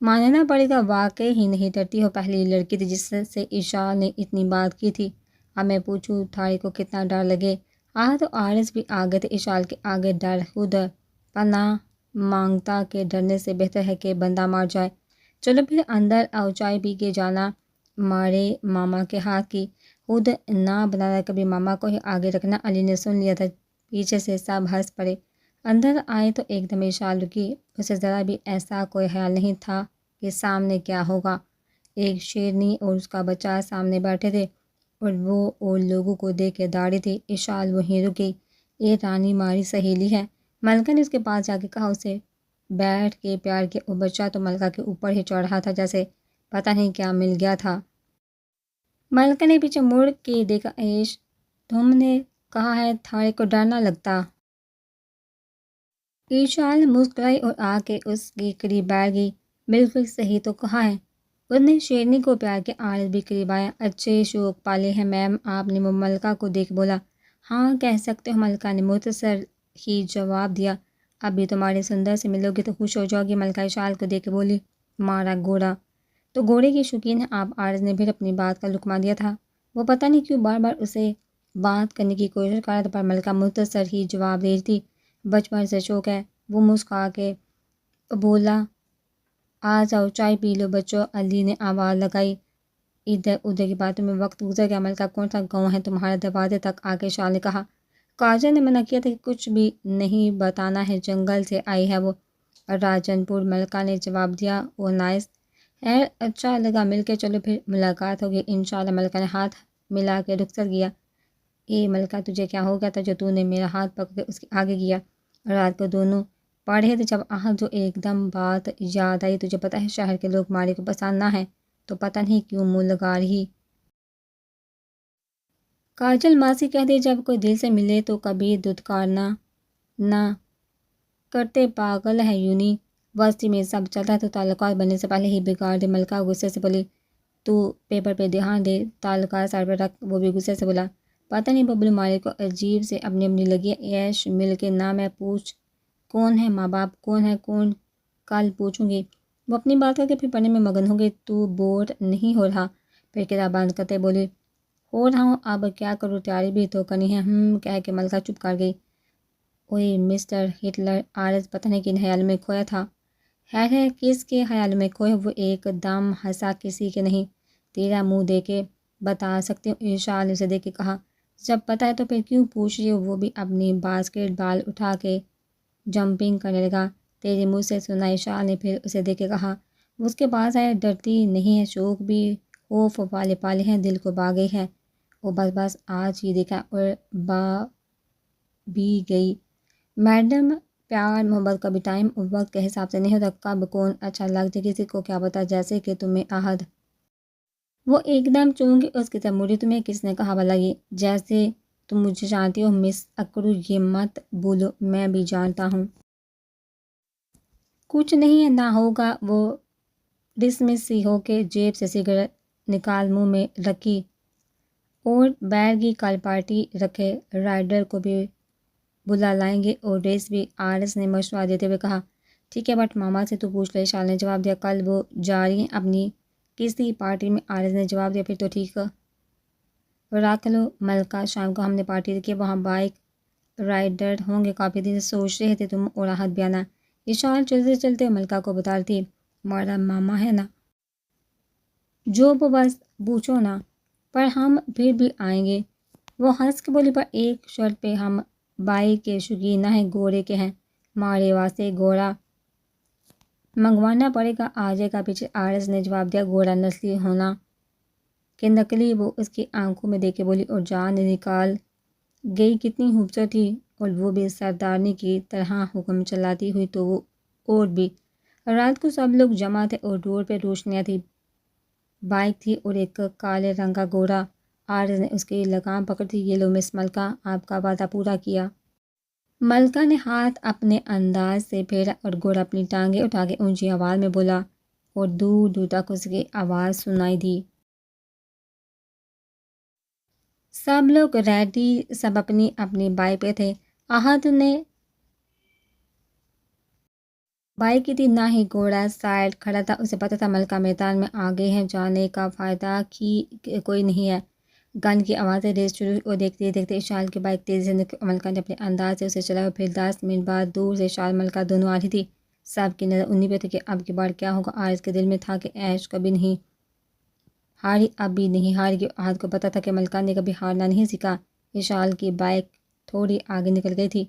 A: ماننا پڑے گا، واقعی ہی نہیں ڈرتی ہو، پہلی لڑکی تھی جس سے ایشال نے اتنی بات کی تھی۔ اب میں پوچھوں تھاڑے کو کتنا ڈر لگے۔ احد و عارض بھی آ گئے تھے۔ ایشال کے آگے ڈر خود پناہ مانگتا کہ ڈرنے سے بہتر ہے کہ بندہ مار جائے۔ چلو پھر اندر آؤ، چائے پی کے جانا، مارے ماما کے ہاتھ کی، خود نہ بنانا، کبھی ماما کو ہی آگے رکھنا۔ علی نے سن لیا تھا، پیچھے سے سب ہنس پڑے۔ اندر آئے تو ایک دم ایشال رکی، اسے ذرا بھی ایسا کوئی خیال نہیں تھا کہ سامنے کیا ہوگا۔ ایک شیرنی اور اس کا بچہ سامنے بیٹھے تھے، اور وہ اور لوگوں کو دیکھ کے داڑھی تھی۔ ایشال وہیں رکی۔ یہ رانی ہماری سہیلی ہے، ملکہ نے اس کے پاس جا کے کہا۔ اسے بیٹھ کے پیار کیا، اور بچہ تو ملکہ کے اوپر ہی چڑھ رہا تھا جیسے پتہ نہیں کیا مل گیا تھا۔ ملکہ نے پیچھے مڑ کے دیکھا، ایش تم نے کہا ہے تھاڑے کو ڈر نہ لگتا۔ ایشال مسکرائی اور آ کے اس کے قریب بیٹھ گئی۔ بالکل صحیح تو کہا ہے، اس نے شیرنی کو پیار کے۔ عارض بھی قریب آیا۔ اچھے شوق پالے ہیں میم آپ نے، وہ ملکہ کو دیکھ بولا۔ ہاں کہہ سکتے ہو، ملکہ نے مختصر ہی جواب دیا۔ اب بھی تمہارے سندر سے ملو گے تو خوش ہو جاؤ گی، ملکہ ایشال کو دیکھ کے بولی۔ مارا گھوڑا تو گھوڑے کی شوقین ہے آپ، عارض نے پھر اپنی بات کا لقمہ دیا تھا۔ وہ پتہ نہیں کیوں بار بار اسے بات کرنے کی کوشش کر رہا تھا، پر ملکہ مختصر ہی جواب دے رہی تھی۔ بچپن سے شوق ہے، وہ مسکرا کے بولا۔ آ جاؤ چائے پی لو بچوں، علی نے آواز لگائی۔ ادھر ادھر کی باتوں میں وقت گزر گیا۔ ملکہ کون سا گاؤں ہے تمہارا، دروازے تک آ کے ایشال نے کہا۔ کاجل نے منع کیا تھا کہ کچھ بھی نہیں بتانا ہے، جنگل سے آئی ہے وہ، راجن پور، ملکہ نے جواب دیا۔ او نائس، خیر اچھا لگا مل کے، چلو پھر ملاقات ہوگی انشاءاللہ، ملکہ نے ہاتھ ملا کے رخصت کیا۔ اے ملکہ، تجھے کیا ہو گیا تھا جو تو نے میرا ہاتھ پکڑ کے اس کے آگے کیا؟ رات کو دونوں پڑھے تھے جب جو ایک دم بات یاد آئی، تجھے پتہ ہے شہر کے لوگ ماری کو پسند نہ ہیں، تو پتہ نہیں کیوں منہ لگا رہی۔ کاجل ماسی کہتے جب کوئی دل سے ملے تو کبھی دھتکارنا نہ کرتے، پاگل ہے یونی، وسطی میں سب چلتا ہے تو تعلقات بننے سے پہلے ہی بگاڑ دے۔ ملکہ غصے سے بولی، تو پیپر پہ دھیان دے، تعلقات سر پہ رکھ۔ وہ بھی غصے سے بولا، پتہ نہیں ببلو مارے کو عجیب سے اپنی اپنی لگی ہے، عیش مل کے نہ میں پوچھ کون ہے ماں باپ، کون ہے کون، کل پوچھوں گی۔ وہ اپنی بات کر کے پھر پڑھنے میں مگن ہو گئی۔ تو بور نہیں ہو رہا؟ پھر کتاب بند کرتے بولی، ہو رہا ہوں، اب کیا کروں، تیاری بھی تو کرنی ہے۔ کہہ کے ملکہ چپ کر گئی۔ اوئے مسٹر ہٹلر، آرز پتہ نہیں کن خیال میں کھویا تھا۔ خیر ہے، کس کے خیال میں کھوئے؟ وہ ایک دم ہنسا، کسی کے نہیں، تیرا منہ دے کے بتا سکتی ہوں۔ ارشاد نے اسے دیکھ کے کہا، جب پتہ ہے تو پھر کیوں پوچھ رہی ہو؟ وہ بھی اپنی باسکٹ بال اٹھا کے جمپنگ کرنے لگا۔ تیرے منہ سے سنا، ارشاد نے پھر اسے دیکھ کے کہا۔ وہ اس کے پاس آئے، ڈرتی نہیں ہے، شوق بھی خوف والے پالے ہیں، دل کو با گئی ہے۔ وہ بس آج ہی دیکھا اور با بھی گئی۔ میڈم، پیار محبت کا بھی ٹائم اور وقت کے حساب سے نہیں ہوتا، کب کون اچھا لگ جائے کسی کو کیا پتا، جیسے کہ تمہیں عہد۔ وہ ایک دم چونکہ اس کی طرف مڑی، تمہیں کس نے کہا بھلا یہ؟ جیسے تم مجھے جانتی ہو مس اکرو، یہ مت بولو، میں بھی جانتا ہوں۔ کچھ نہیں ہے، نہ ہوگا۔ وہ ڈسمس سی ہو کے جیب سے سگریٹ نکال منہ میں رکھی اور بیٹھ گئی۔ کل پارٹی رکھے، رائڈر کو بھی بلا لائیں گے اور ڈریس بھی، آرس نے مشورہ دیتے ہوئے کہا۔ ٹھیک ہے، بٹ ماما سے تو پوچھ لو، اشال نے جواب دیا۔ کل وہ جا رہی ہیں اپنی کسی پارٹی میں، آرس نے جواب دیا۔ پھر تو ٹھیک رکھ لو ملکہ، شام کو ہم نے پارٹی رکھی ہے، وہاں بائک رائڈر ہوں گے، کافی دن سے سوچ رہے تھے تم اور عہد بھی آنا۔ اشال چلتے چلتے ملکہ کو بتا رہی تھی، ہمارا ماما ہے نا جو، وہ بس پوچھو نا، پر ہم پھر بھی آئیں گے۔ وہ ہنس کے بولی، پر ایک شرط پہ، ہم بائک کے شوقین نہ ہیں، گھوڑے کے ہیں، ہمارے واسطے گھوڑا منگوانا پڑے گا۔ آجے کا پیچھے، آرس نے جواب دیا، گھوڑا نسلی ہونا کہ نقلی؟ وہ اس کی آنکھوں میں دیکھ کے بولی اور جان نکال گئی، کتنی خوبصورت تھی، اور وہ بھی سردارنی کی طرح حکم چلاتی ہوئی۔ تو وہ اور بھی، رات کو سب لوگ جمع تھے اور روڈ پہ روشنیاں تھی، بائک تھی اور ایک کالے رنگ کا گھوڑا۔ آرس نے اس کی لگام پکڑ دی، یہ لو مس ملکہ، آپ کا وعدہ پورا کیا۔ ملکہ نے ہاتھ اپنے انداز سے پھیرا اور گھوڑا اپنی ٹانگیں اٹھا کے اونچی آواز میں بولا اور دور دور تک اس کی آواز سنائی دی۔ سب لوگ ریڈی، سب اپنی اپنی بائک پہ تھے۔ عہد نے بائک کی تھی، نہ ہی گھوڑا سائڈ کھڑا تھا۔ اسے پتہ تھا ملکہ میدان میں آگے ہیں، جانے کا فائدہ کی کوئی نہیں ہے۔ گن کی آوازیں، ریس شروع ہوئی اور دیکھتے دیکھتے اشال کی بائک تیزی سے نکلی۔ ملکہ نے اپنے انداز سے اسے چلایا اور پھر 10 منٹ بعد دور سے اشال ملکہ دونوں آ رہی تھی۔ سب کی نظر انہی پہ تھی کہ اب کی بار کیا ہوگا۔ آرس کے دل میں تھا کہ عیش کبھی نہیں ہاری، اب بھی نہیں ہارے گی۔ عہد کو پتہ تھا کہ ملکہ نے کبھی ہارنا نہیں سیکھا۔ اشال کی بائک تھوڑی آگے نکل گئی تھی۔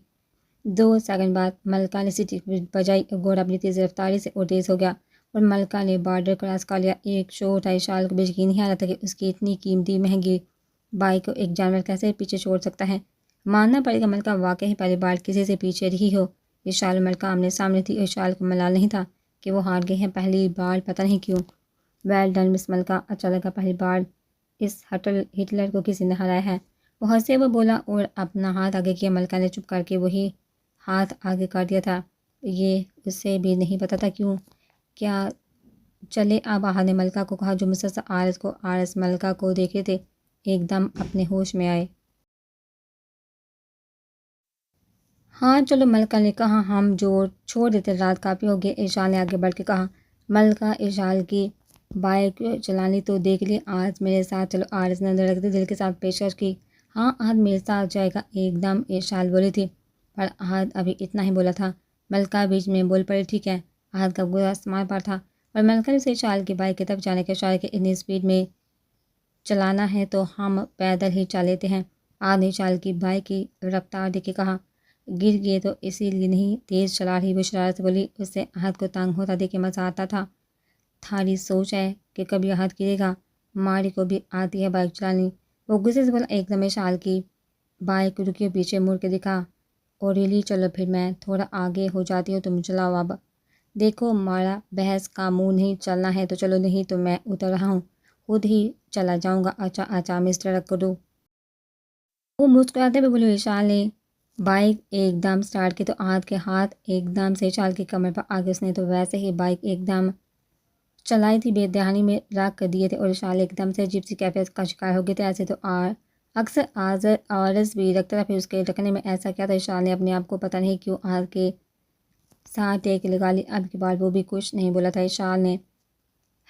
A: 2 سیکنڈ بعد ملکہ نے سیٹی بجائی اور گھوڑا اپنی تیز رفتاری سے اور تیز ہو گیا اور ملکہ نے بارڈر کراس کر لیا۔ ایک شور تھا، اشال کو بھی یقین نہیں آ رہا تھا کہ اس کی اتنی قیمتی مہنگی بائک کو ایک جانور کیسے پیچھے چھوڑ سکتا ہے۔ ماننا پڑے گا ملکہ واقعی پہلی بار کسی سے پیچھے رہی ہو۔ اشال اور ملکہ آمنے سامنے تھی اور اشال کو ملال نہیں تھا کہ وہ ہار گئے ہیں پہلی بار، پتہ نہیں کیوں۔ ویل ڈن مس ملکہ، اچھا لگا، پہلی بار اس ہٹلر کو کسی نے ہرایا ہے۔ وہ ہنسے ہوئے بولا اور اپنا ہاتھ آگے کیا۔ ملکہ نے چپ کر کے وہی ہاتھ آگے کر دیا تھا، یہ اسے بھی نہیں پتہ تھا کیوں۔ کیا چلے اب، عہد نے ملکہ کو کہا جو مسز آرس کو۔ آرس ملکہ کو دیکھ رہے تھے، ایک دم اپنے ہوش میں آئے۔ ہاں چلو، ملکہ نے کہا، ہم چھوڑ دیتے، رات کافی ہو گئی۔ اشال نے آگے بڑھ کے کہا۔ ملکہ اشال کی بائک چلانی تو دیکھ لی، آج میرے ساتھ چلو۔ آرس نے دھڑکتے دل کے ساتھ پیشکش کی۔ ہاں عہد میرے ساتھ جائے گا، ایک دم اشال بولی تھی، پر عہد ابھی اتنا ہی بولا تھا۔ ملکہ بیچ میں بول پڑی، ٹھیک ہے۔ عہد کا غصہ آسمان پر تھا اور ملکہ نے اسے اشال کی بائک کی طرف جانے کا اشارہ کیا، اتنی سپیڈ میں چلانا ہے تو ہم پیدل ہی چل لیتے ہیں۔ عہد نے اشال کی بائک کی رفتار دیکھ کے کہا، گر گئے تو اسی لیے نہیں تیز چلا رہی؟ وہ شرارت سے بولی۔ اس سے عہد کو تنگ ہوتا دیکھ کے مزہ آتا تھا۔ تھاری سوچ ہے کہ کبھی عہد گرے گا؟ ماری کو بھی آتی ہے بائک چلانی؟ وہ غصے سے بولا۔ ایک دم اشال کی بائک رکی، پیچھے مڑ کے دکھا۔ اور ریلی چلو پھر میں تھوڑا آگے ہو جاتی ہوں، تم چلاؤ اب۔ دیکھو مارا بحث کا منہ نہیں چلنا ہے تو چلو، نہیں تو میں اتر رہا ہوں، خود ہی چلا جاؤں گا۔ اچھا اچھا مسٹر اکرو، وہ مسکراتے ہوئے بولی۔ وشال نے بائک ایک دم سٹارٹ کی تو عاد کے ہاتھ ایک دم سے وشال کی کمر پر آگے، اس نے تو ویسے ہی بائک ایک دم چلائی تھی، بے دہانی میں رکھ دیے تھے، اور وشال ایک دم سے جپسی کیفیت کا شکار ہو گئے تھے۔ ایسے تو اکثر آرز بھی رکھتا تھا، پھر اس کے رکھنے میں ایسا کیا تھا؟ وشال نے اپنے آپ کو پتہ نہیں کیوں آر کے ساتھ ٹیک لگا لی۔ اب کی بار وہ بھی کچھ نہیں بولا تھا۔ وشال نے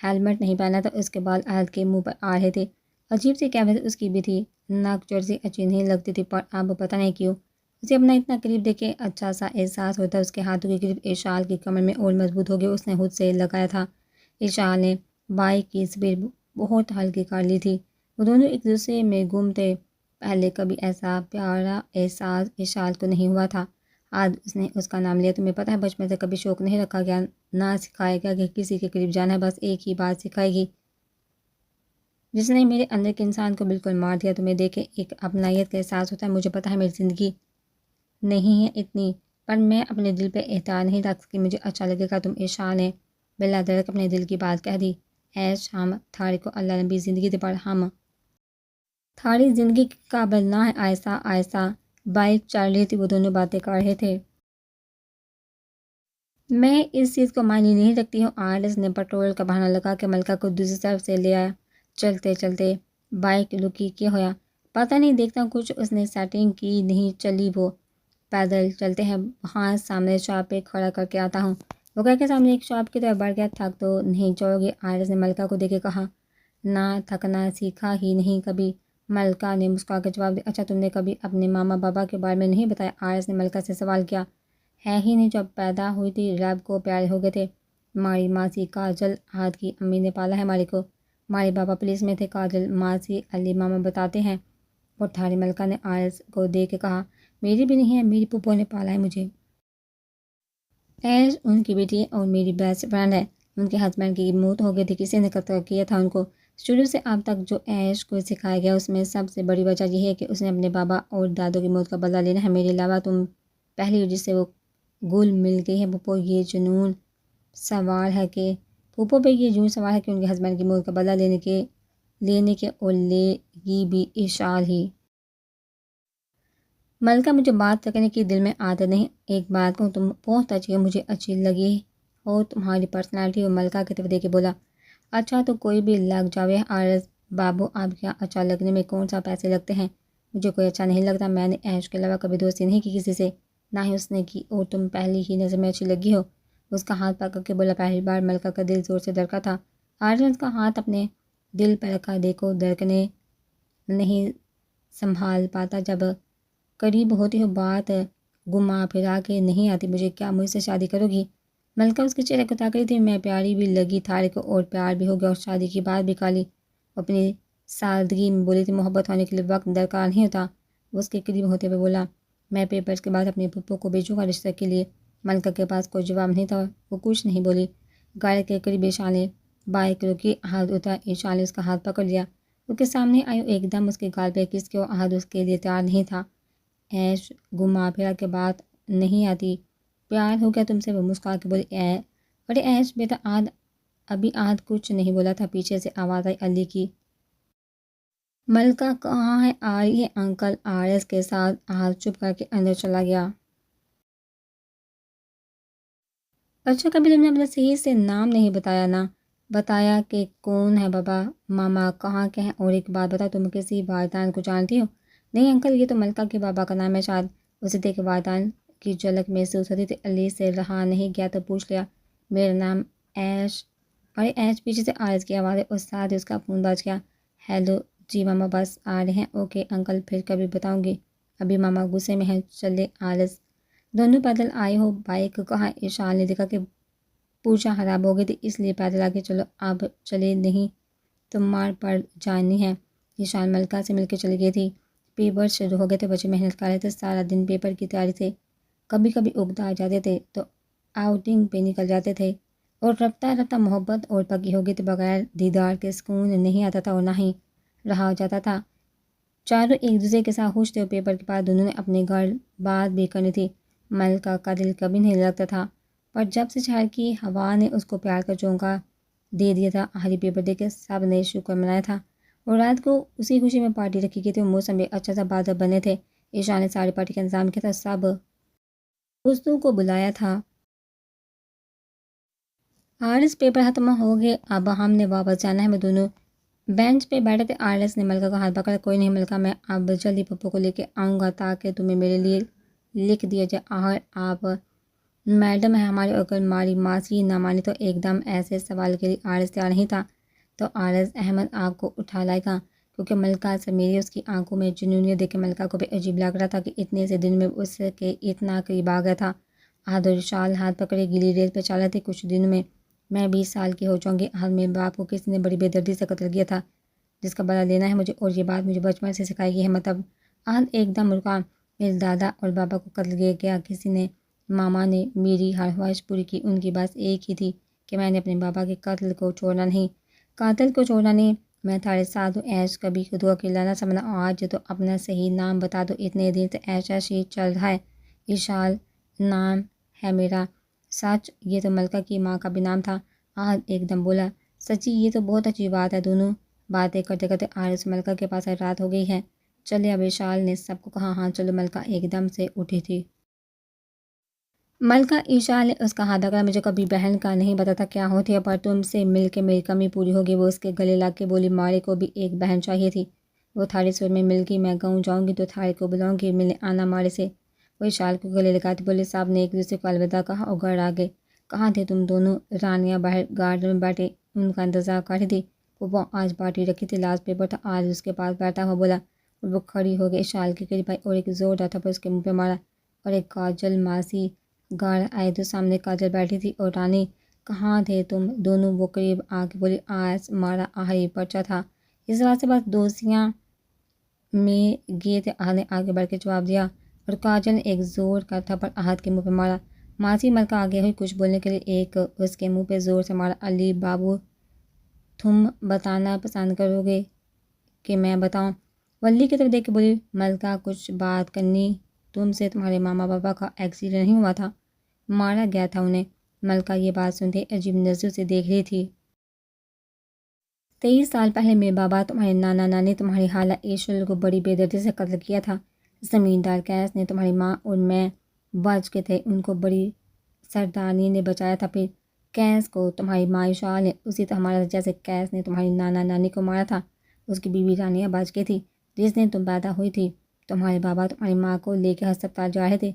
A: ہیلمٹ نہیں پہنا تھا، اس کے بال عہد کے منہ پر آ رہے تھے، عجیب سی کیفیت اس کی بھی تھی، ناک جرسی اچھی نہیں لگتی تھی، پر اب پتہ نہیں کیوں اسے اپنا اتنا قریب دیکھ کے اچھا سا احساس ہوتا۔ اس کے ہاتھوں کے قریب وشال کی کمر میں اور مضبوط ہو گئے، اس نے خود سے لگایا تھا۔ وشال نے بائک کی سپیڈ بہت ہلکی کر لی تھی، وہ دونوں ایک دوسرے میں گم تھے۔ پہلے کبھی ایسا پیارا احساس وشال کو نہیں ہوا تھا۔ آج اس نے اس کا نام لیا۔ تمہیں پتہ ہے بچپن سے کبھی شوق نہیں رکھا گیا، نہ سکھایا گیا کہ کسی کے قریب جانا ہے، بس ایک ہی بات سکھائے گی جس نے میرے اندر کے انسان کو بالکل مار دیا۔ تمہیں دیکھ کے ایک اپنائیت کا احساس ہوتا ہے۔ مجھے پتہ ہے میری زندگی نہیں ہے اتنی، پر میں اپنے دل پہ اختیار نہیں رکھ سکتی، مجھے اچھا لگے گا تم۔ وشال نے بلا دھڑک اپنے دل کی بات کہہ دی۔ ایش ہم تھاری کو اللہ لمبی زندگی دے، پر ہم تھاری زندگی کے قابل نہ ہے۔ آہستہ آہستہ بائک چل رہی تھی، وہ دونوں باتیں کر رہے تھے۔ میں اس چیز کو معنی نہیں رکھتی ہوں۔ آرز نے پیٹرول کا بہانہ لگا کے ملکہ کو دوسری طرف سے لے آیا۔ چلتے چلتے بائک رکی، کیا ہوا پتہ نہیں، دیکھتا ہوں کچھ اس نے سیٹنگ کی نہیں چلی، وہ پیدل چلتے ہیں، وہاں سامنے شاپ پہ کھڑا کر کے آتا ہوں۔ وہ کہہ کے سامنے ایک شاپ کی طرف بڑھ گیا۔ تھک تو نہیں جاؤ گے؟ آرز نے ملکہ کو دیکھ کے کہا۔ نہ تھکنا سیکھا ہی نہیں کبھی، ملکہ نے مسکرا کے جواب دیا۔ اچھا تم نے کبھی اپنے ماما بابا کے بارے میں نہیں بتایا؟ آرز نے ملکہ سے سوال کیا۔ ہے ہی نہیں، جب پیدا ہوئی تھی رب کو پیارے ہو گئے تھے۔ ماری ماسی کاجل عہد کی امی نے پالا ہے ماری کو، مارے بابا پولیس میں تھے، کاجل ماسی علی ماما بتاتے ہیں۔ اور تھاری ملکہ نے آرز کو دیکھ کے کہا۔ میری بھی نہیں ہے، میری پھپھو نے پالا ہے مجھے۔ ایش ان کی بیٹی ہے اور میری بیسٹ فرینڈ ہے، ان کے ہسبینڈ کی موت ہو گئی تھی، کسی نے قتل کیا تھا ان کو۔ شروع سے اب تک جو ایش کو سکھایا گیا اس میں سب سے بڑی وجہ یہ ہے کہ اس نے اپنے بابا اور دادوں کی موت کا بدلہ لینا ہے۔ میرے علاوہ تم پہلی ہو جس سے وہ گل مل گئی ہے۔ پھپھو یہ جنون سوار ہے کہ پھپھو پہ یہ جنون سوار ہے کہ ان کے ہسبینڈ کی موت کا بدلہ لینے کے اور لے گی بھی وشال ہی۔ ملکہ مجھے بات کرنے کی دل میں عادت نہیں، ایک بات کہوں تم بہت اچھی ہو، مجھے اچھی لگی ہو تمہاری پرسنالٹی۔ اور ملکہ کی طرف دیکھ کے بولا۔ اچھا تو کوئی بھی لگ جاوے آرز بابو، اب کیا اچھا لگنے میں کون سا پیسے لگتے ہیں؟ مجھے کوئی اچھا نہیں لگتا، میں نے ایش کے علاوہ کبھی دوستی نہیں کی کسی سے، نہ ہی اس نے کی، اور تم پہلی ہی نظر میں اچھی لگی ہو۔ اس کا ہاتھ پکڑ کے بولا۔ پہلی بار ملکہ کا دل زور سے دھڑکا تھا۔ آرز نے اس کا ہاتھ اپنے دل پر رکھا۔ دیکھو دھڑکنے نہیں سنبھال پاتا، جب قریب ہوتی ہو بات گھما پھرا کے نہیں آتی۔ مجھے کیا مجھ سے شادی کرو گی؟ ملکہ اس کے چہرے کو تاک رہی تھی۔ میں پیاری بھی لگی تھارے کو، اور پیار بھی ہو گیا، اور شادی کی بات بھی کر لی، اپنی سادگی میں بولی تھی۔ محبت ہونے کے لیے وقت درکار نہیں ہوتا، وہ اس کے قریب ہوتے ہوئے بولا۔ میں پیپرز کے بعد اپنے پھپھو کو بھیجوں گا رشتہ کے لیے۔ ملکہ کے پاس کوئی جواب نہیں تھا، وہ کچھ نہیں بولی۔ گاڑی کے قریب وشال نے بائک روکی، عہد اترا، وشال نے اس کا ہاتھ پکڑ لیا، اس کے سامنے آئی، ایک دم اس کے گال پہ کس کے، عہد اس کے لیے تیار نہیں تھا۔ ایش گھما پھرا کے بات نہیں آتی، پیار ہو گیا تم سے، وہ مسکرا کے بولی۔ ارے ایش بیٹا، ابھی عہد کچھ نہیں بولا تھا، پیچھے سے آواز آئی علی کی۔ ملکہ کہاں ہے؟ آ رہی ہے انکل۔ آرز کے ساتھ عہد چپ کر کے اندر چلا گیا۔ اچھا کبھی تم نے اپنا صحیح سے نام نہیں بتایا نا؟ بتایا کہ کون ہے بابا ماما کہاں کے ہیں؟ اور ایک بات بتا، تم کسی والدین کو جانتی ہو؟ نہیں انکل، یہ تو ملکہ کے بابا کا نام ہے شاید۔ اسے دیکھ والدین کی جھلک محسوس ہوتی تھی۔ علی سے رہا نہیں گیا تو پوچھ لیا۔ میرا نام ایش۔ ارے ایش، پیچھے سے آرز کی آواز ہے، اور ساتھ ہی اس کا فون بج گیا۔ ہیلو جی ماما بس آ رہے ہیں، اوکے انکل پھر کبھی بتاؤں گی، ابھی ماما غصے میں ہیں۔ چلے آرز، دونوں پیدل آئے ہو؟ بائک کہاں؟ وشال نے دیکھا کہ پوچھا خراب ہو گئی تھی، اس لیے پیدل آگے چلو، اب چلے نہیں تو مار پڑ جانی ہے۔ وشال ملکہ سے مل کے چلی گئی تھی۔ پیپر شروع ہو گئے تھے، بچے محنت کر رہے تھے سارا دن پیپر کی تیاری سے، کبھی کبھی اگتا آ جاتے تھے تو آؤٹنگ پہ نکل جاتے تھے، اور رفتہ رفتہ محبت اور پکی ہو گئی تھی، بغیر دیدار کے سکون نہیں آتا تھا اور نہ ہی رہا جاتا تھا۔ چاروں ایک دوسرے کے ساتھ خوش تھے اور پیپر کے بعد دونوں نے اپنے گھر بات بھی کرنی تھی۔ ملکہ کا دل کبھی نہیں لگتا تھا، پر جب سے شہر کی ہوا نے اس کو پیار کا چونکا دے دیا تھا، آخری پیپر دے کے سب نے شکر منایا تھا اور رات کو اسی خوشی میں پارٹی رکھی گئی تھی اور موسم بھی اچھا سا بادل بنے تھے۔ عشاء نے ساری پارٹی کا انتظام کیا تھا، سب دوستوں کو بلایا تھا۔ آرس پیپر ختم ہو گئے، اب ہم نے واپس جانا ہے۔ میں دونوں بینچ پہ بیٹھے تھے۔ آرس نے ملکہ کا ہاتھ پکڑا۔ کوئی نہیں ملکہ، میں اب جلدی پپو کو لے کے آؤں گا تاکہ تمہیں میرے لیے لکھ دیا جائے۔ آخر آپ میڈم ہے ہماری، اور اگر ہماری ماسی نہ مانی تو ایک دم ایسے سوال کے لیے آرس تیار نہیں تھا تو آرس احمد آپ کو اٹھا لائے گا، کیونکہ ملکہ سے میری اس کی آنکھوں میں جنونیت دیکھ کے ملکہ کو بھی عجیب لگ رہا تھا کہ اتنے سے دن میں اس کے اتنا قریب آ گیا تھا۔ آہد اور شال ہاتھ پکڑے گیلی ریت پہ چل رہے تھے۔ کچھ دنوں میں 20 سال کی ہو جاؤں گی۔ آہد، میرے باپ کو کسی نے بڑی بے دردی سے قتل کیا تھا جس کا بدلہ لینا ہے مجھے، اور یہ بات مجھے بچپن سے سکھائی گئی ہے۔ مطلب آہد ایک دم رکا۔ میرے دادا اور بابا کو قتل کیا گیا کسی نے، ماما نے میری ہر خواہش پوری کی، ان کی بس ایک ہی تھی کہ میں نے اپنے بابا کے قاتل کو چھوڑنا نہیں، قاتل کو چھوڑنا نہیں۔ میں تھوڑے ساتھ ہوں، ایش کبھی خود اکیلا نہ سمجھنا، آج تو اپنا صحیح نام بتا دو، اتنے دن سے ایش ہی چل رہا ہے۔ اشال نام ہے میرا۔ سچ؟ یہ تو ملکہ کی ماں کا بھی نام تھا۔ آہد ایک دم بولا۔ سچی؟ یہ تو بہت اچھی بات ہے۔ دونوں باتیں کرتے کرتے آرس ملکہ کے پاس رات ہو گئی ہے، چلے اب۔ اشال نے سب کو کہا ہاں چلو۔ ملکہ ایک دم سے اٹھی تھی۔ ملکہ، اشال نے اس کا ہاتھ پکڑا۔ مجھے کبھی بہن کا نہیں پتا تھا کیا ہوتی ہے، پر تم سے مل کے میری کمی پوری ہوگی۔ وہ اس کے گلے لگ کے بولی، مارے کو بھی ایک بہن چاہیے تھی۔ وہ تھاڑی سور میں مل گئی۔ میں گاؤں جاؤں گی تو تھاڑی کو بلاؤں گی، ملنے آنا مارے سے۔ وہ اشال کو گلے لگاتے بولے۔ سب نے ایک دوسرے کو الوداع کہا اور گھر آ گئے۔ کہاں تھے تم دونوں؟ رانیہ باہر گارڈن میں بیٹھے ان کا انتظار کر رہی تھی۔ پپو آج پارٹی رکھی تھی، لاسٹ پیپر تھا آج، اس کے پاس بیٹھا ہوا بولا، اور وہ کھڑی ہو گئی، اشال کے قریب آئی اور ایک زوردار تھپڑ اس کے منہ پہ مارا۔ اور ایک کاجل ماسی گھر آئے تو سامنے کاجل بیٹھی تھی اور رانی، کہاں تھے تم دونوں؟ وہ قریب آ کے بولی، آج ہمارا آخری پرچہ تھا، اس بات سے بس دوستیاں میں گئے تھے۔ آہد نے آگے بڑھ کے جواب دیا اور کاجل نے ایک زور کا تھپڑ آہد کے منہ پہ مارا۔ ماسی ملکہ آگے ہوئی کچھ بولنے کے لیے، ایک اس کے منہ پہ زور سے مارا۔ علی بابو، تم بتانا پسند کرو گے کہ میں بتاؤں؟ ولی کی طرف دیکھ کے بولی ملکہ، کچھ بات کرنی تم سے۔ تمہارے ماما بابا کا ایکسیڈنٹ نہیں ہوا تھا؟ مارا گیا تھا انہیں۔ ملکہ یہ بات سنتے عجیب نظروں سے دیکھ رہی تھی۔ 23 سال پہلے میرے بابا، تمہارے نانا نانی، تمہاری خالہ ایشول کو بڑی بے دردی سے قتل کیا تھا۔ زمیندار کیس نے، تمہاری ماں اور میں بچ کے تھے، ان کو بڑی سردارنی نے بچایا تھا۔ پھر کیس کو تمہاری ماں اشال نے اسی طرح مارا تھا جیسے کیس نے تمہاری نانا نانی کو مارا تھا۔ اس کی بیوی رانیہ بچ گئی تھی جس دن تم پیدا ہوئی تھی۔ تمہارے بابا تمہاری ماں کو لے کے ہسپتال جا رہے تھے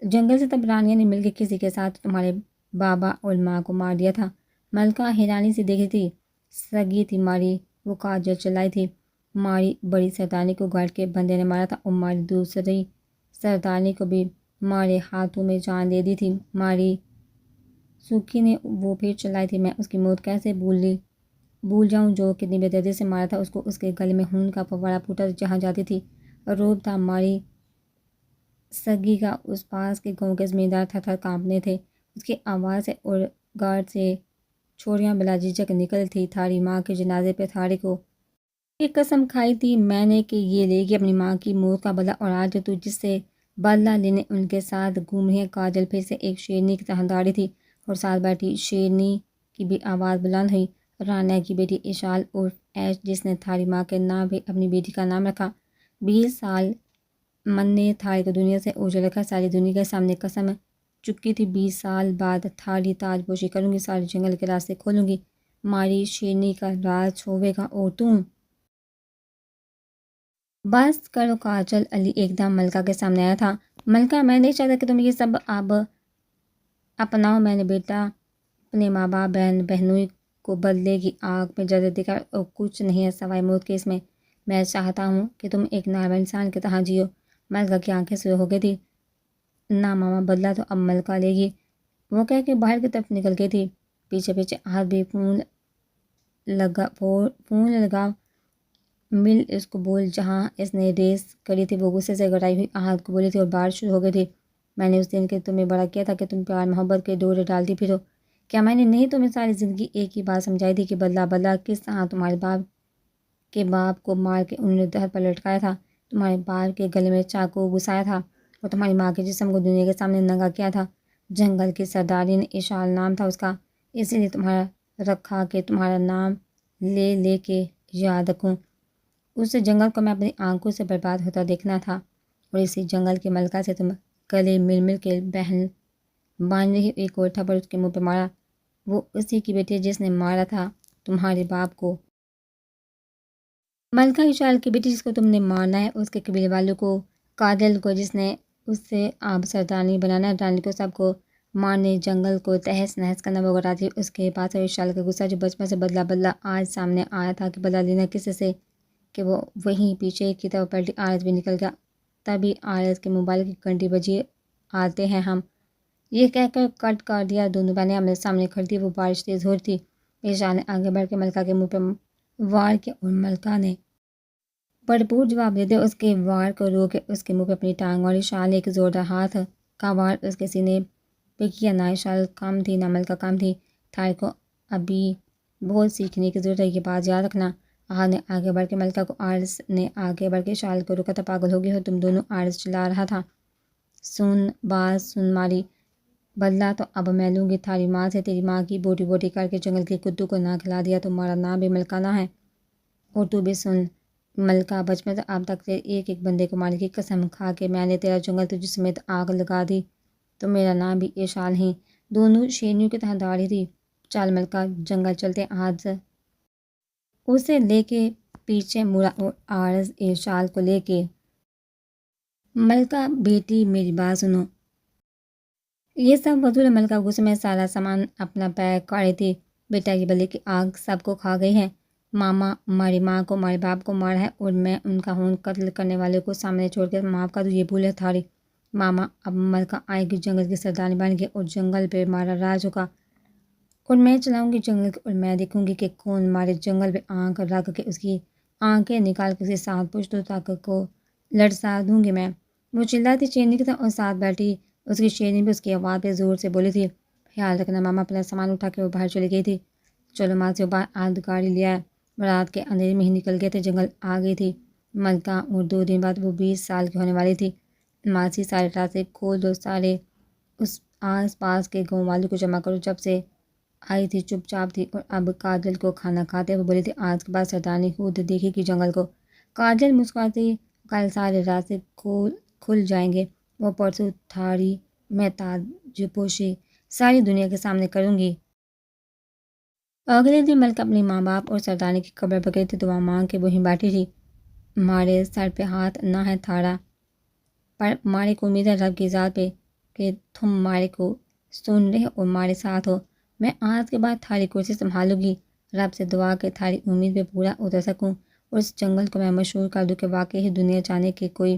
A: جنگل سے، تب رانیہ نے مل کے کسی کے ساتھ تمہارے بابا اور ماں کو مار دیا تھا۔ ملکہ حیرانی سے دیکھ رہی تھی۔ سگی تھی ماری، وہ کاجل چلائی تھی۔ ماری بڑی سردارنی کو گھر کے بندے نے مارا تھا، اور ماری دوسری سردارنی کو بھی مارے ہاتھوں میں جان دے دی تھی۔ ماری سوکھی نے وہ پھر چلائی تھی۔ میں اس کی موت کیسے بھول جاؤں، جو کتنی بے دردی سے مارا تھا اس کو۔ اس کے گلے میں خون کا فوارہ پھوٹا جہاں جاتی تھی، روب تھا ماری سگی کا۔ اس پاس کے گاؤں کے زمیندار تھر تھر کانپنے تھے اس کی آواز سے، اور گھر سے چھوڑیاں بلا جھجک نکل تھی۔ تھاری ماں کے جنازے پہ تھاری کو یہ قسم کھائی تھی میں نے کہ یہ لے گی اپنی ماں کی موت کا بدلہ، اور آج تو جس سے بدلہ لینے ان کے ساتھ گھوم رہی ہے۔ کاجل پھر سے ایک شیرنی کی طرح دوڑی تھی اور ساتھ بیٹھی شیرنی کی بھی آواز بلند ہوئی، رانیہ کی بیٹی اشال عرف ایش، جس نے تھاری ماں کے نام پہ اپنی بیٹی کا نام رکھا۔ 20 سال من نے تھاری کو دنیا سے اجڑ رکھا، ساری دنیا کے سامنے قسم چکی تھی، 20 سال بعد تھاری تاج پوشی کروں گی، سارے جنگل کے راستے کھولوں گی، ماری شیرنی کا راز چھوڑے گا، اور تم بس کرو کاجل۔ علی ایک دم ملکہ کے سامنے آیا تھا۔ ملکہ، میں نہیں چاہتا کہ تم یہ سب اب اپناؤ۔ میں نے بیٹا اپنے ماں باپ بہن بہنوئی کو بدلے کی آگ میں جلتے دیکھا، اور کچھ نہیں ہے سوائے موت کے اس میں۔ میں چاہتا ہوں کہ تم ایک نارمل انسان کی طرح جیو۔ ملکہ کی آنکھیں سرخ ہو گئی تھی۔ نہ ماما، بدلہ تو اب ملکہ لے گی، وہ کہہ کے باہر کی طرف نکل گئی تھی۔ پیچھے پیچھے آہد بھی فون لگا مل اس کو بول جہاں اس نے ریس کری تھی۔ وہ غصے سے گھبرائی ہوئی آہد کو بولی تھی، اور بارش شروع ہو گئی تھی۔ میں نے اس دن کے تمہیں بڑا کیا تھا کہ تم پیار محبت کے ڈورے ڈالتی پھرو، کیا میں نے نہیں تمہیں ساری زندگی ایک ہی بات سمجھائی تھی کہ بدلہ کس طرح تمہارے باپ کہ باپ کو مار کے انہوں نے دہر پر لٹکایا تھا، تمہارے باپ کے گلے میں چاقو گھسایا تھا اور تمہاری ماں کے جسم کو دنیا کے سامنے ننگا کیا تھا۔ جنگل کی سرداری نے اشال نام تھا اس کا، اسی لیے تمہارا رکھا کہ تمہارا نام لے لے کے یاد رکھوں۔ اس جنگل کو میں اپنی آنکھوں سے برباد ہوتا دیکھنا تھا، اور اسی جنگل کی ملکہ سے تم گلے مل مل کے بہن بان رہی۔ ایک اور تھپڑ اس کے منہ پہ مارا۔ وہ اسی کی بیٹی جس نے مارا تھا تمہارے باپ کو۔ ملکہ اشال کی بیٹی جس کو تم نے مارنا ہے، اس کے قبیلے والوں کو، کاجل کو جس نے اس سے آپ سردانی بنانا ہے، رانی کو، سب کو مارنے، جنگل کو تہس نہس کرنا وغیرہ تھی اس کے پاس۔ اور اشال کا غصہ جو بچپن سے بدلہ آج سامنے آیا تھا کہ بدلہ لینا کس سے، کہ وہ وہیں پیچھے کی طرف پلٹی۔ آرز بھی نکل گیا۔ تبھی آرز کے موبائل کی گھنٹی بجی۔ آتے ہیں ہم، یہ کہہ کر کٹ کر دیا۔ دونوں بہنیں آمنے سامنے کھڑی تھی۔ وہ بارش تیز ہو رہی تھی۔ اشال نے آگے بڑھ کے ملکہ کے منہ پہ وار کیا اور ملکہ نے بھرپور جواب دیتے اس کے وار کو روک کے اس کے منہ پہ اپنی ٹانگ، اور اشال نے ایک زوردار ہاتھ کا وار اس کے سینے پہ کیا۔ نہ اشال کم تھی نہ ملکہ کم تھی۔ تھائی کو ابھی بہت سیکھنے کی ضرورت ہے، یہ بات یاد رکھنا۔ آرز نے آگے بڑھ کے ملکہ کو، آرز نے آگے بڑھ کے اشال کو روکا تھا۔ پاگل ہو گئی ہو تم دونوں، آرز چلا رہا تھا۔ سن بات سن ماری، بدلہ تو اب میں لوں گی تھاری ماں سے۔ تیری ماں کی بوٹی بوٹی کر کے جنگل کے کتوں کو نہ کھلا دیا، تمہارا نام بھی ملکہ نہ ہے۔ اور تو بھی سن ملکہ، بچپن سے اب تک تیرے ایک ایک بندے کو مارنے کی قسم کھا کے میں نے تیرا جنگل تجھ سمیت آگ لگا دی، تو میرا نام بھی اشال ہی۔ دونوں شیرنیوں کی طرح دوڑ رہی تھی۔ چل ملکہ، جنگل چلتے۔ آرز اسے لے کے پیچھے مڑا اور آرز اشال کو لے کے۔ ملکہ بیٹی میری بات سنو۔ یہ سب فضول ہے۔ ملکہ غصے میں سارا سامان اپنا پیک کر رہی تھی۔ بیٹا کی بلے کی آگ سب کو کھا گئی ہے۔ ماما ہماری ماں کو، ہمارے باپ کو مارا ہے، اور میں ان کا خون قتل کرنے والے کو سامنے چھوڑ کے معاف کر دوں، یہ بھول ہے تھاری۔ ماما اب ملکہ آئے گی، جنگل کی سردارانی بن گئی اور جنگل پہ ہمارا راج ہوگا، اور میں چلاؤں گی جنگل کو، اور میں دیکھوں گی کہ کون ہمارے جنگل پہ آنکھ رکھ کے اس کی آنکھیں نکال کے اسے 7 پشتوں تک کو لڑسا دوں گی میں۔ وہ چلاتی شیرنی کی طرح اور ساتھ بیٹھی اس کی شیرنی بھی اس کی آواز پہ زور سے بولی تھی۔ خیال رکھنا ماما۔ اپنا سامان اٹھا کے وہ باہر چلی گئی تھی۔ چلو ماں سے باہر، آج گاڑی لیا ہے۔ رات کے اندھیرے میں ہی نکل گئے تھے، جنگل آ گئی تھی ملکہ، اور 2 دن بعد وہ 20 سال کی ہونے والی تھی۔ ماسی سارے راستے کھول دو، سارے اس آس پاس کے گاؤں والوں کو جمع کرو۔ جب سے آئی تھی چپ چاپ تھی، اور اب کاجل کو کھانا کھاتے ہوئے بولی تھی آج کے بعد سردارانی خود دیکھے گی جنگل کو۔ کاجل مسکراتی، کل سارے راستے کھل جائیں گے، وہ پرسوں تھاری میں تاج پوشی ساری دنیا کے سامنے کروں گی۔ اگلے دن ملکہ اپنی ماں باپ اور سردارانی کی قبر پر گئی تھی، دعا مانگ کے وہیں بیٹھی تھی۔ ہمارے سر پہ ہاتھ نہ ہے تھارا، پر ہمارے کو امید ہے رب کی ذات پہ کہ تم ہمارے کو سن رہے اور ہمارے ساتھ ہو۔ میں آج کے بعد تھاری کرسی سنبھالوں گی، رب سے دعا کہ تھاری امید پہ پورا اتر سکوں، اور اس جنگل کو میں مشہور کر دوں کہ واقعی دنیا جانے کہ کوئی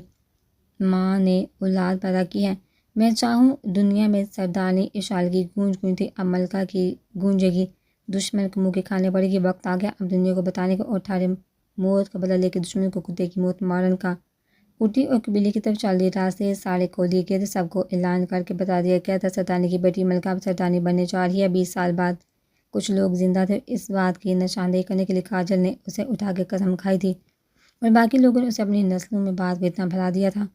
A: ماں نے اولاد پیدا کی ہے۔ میں چاہوں دنیا میں سردارانی اشال کی گونج گونجتی، اب ملکہ کی گونجے گی، دشمن کو منہ کی کھانے پڑے گی۔ وقت آ گیا اب دنیا کو بتانے کا، اور تھارے موت کا بدلہ لے کے دشمن کو کتے کی موت مارن کا۔ اٹھی اور قبیلے کی طرف چل دی۔ راستے سارے کھول دیے گئے تھے، سب کو اعلان کر کے بتا دیا گیا تھا سردارانی کی بیٹی ملکہ اب سردارانی بننے جا رہی ہے 20 سال بعد۔ کچھ لوگ زندہ تھے، اس بات کی نشاندہی کرنے کے لیے کاجل نے اسے اٹھا کے قسم کھائی تھی، اور باقی لوگوں نے اسے اپنی نسلوں میں بات کو اتنا پھیلا دیا تھا۔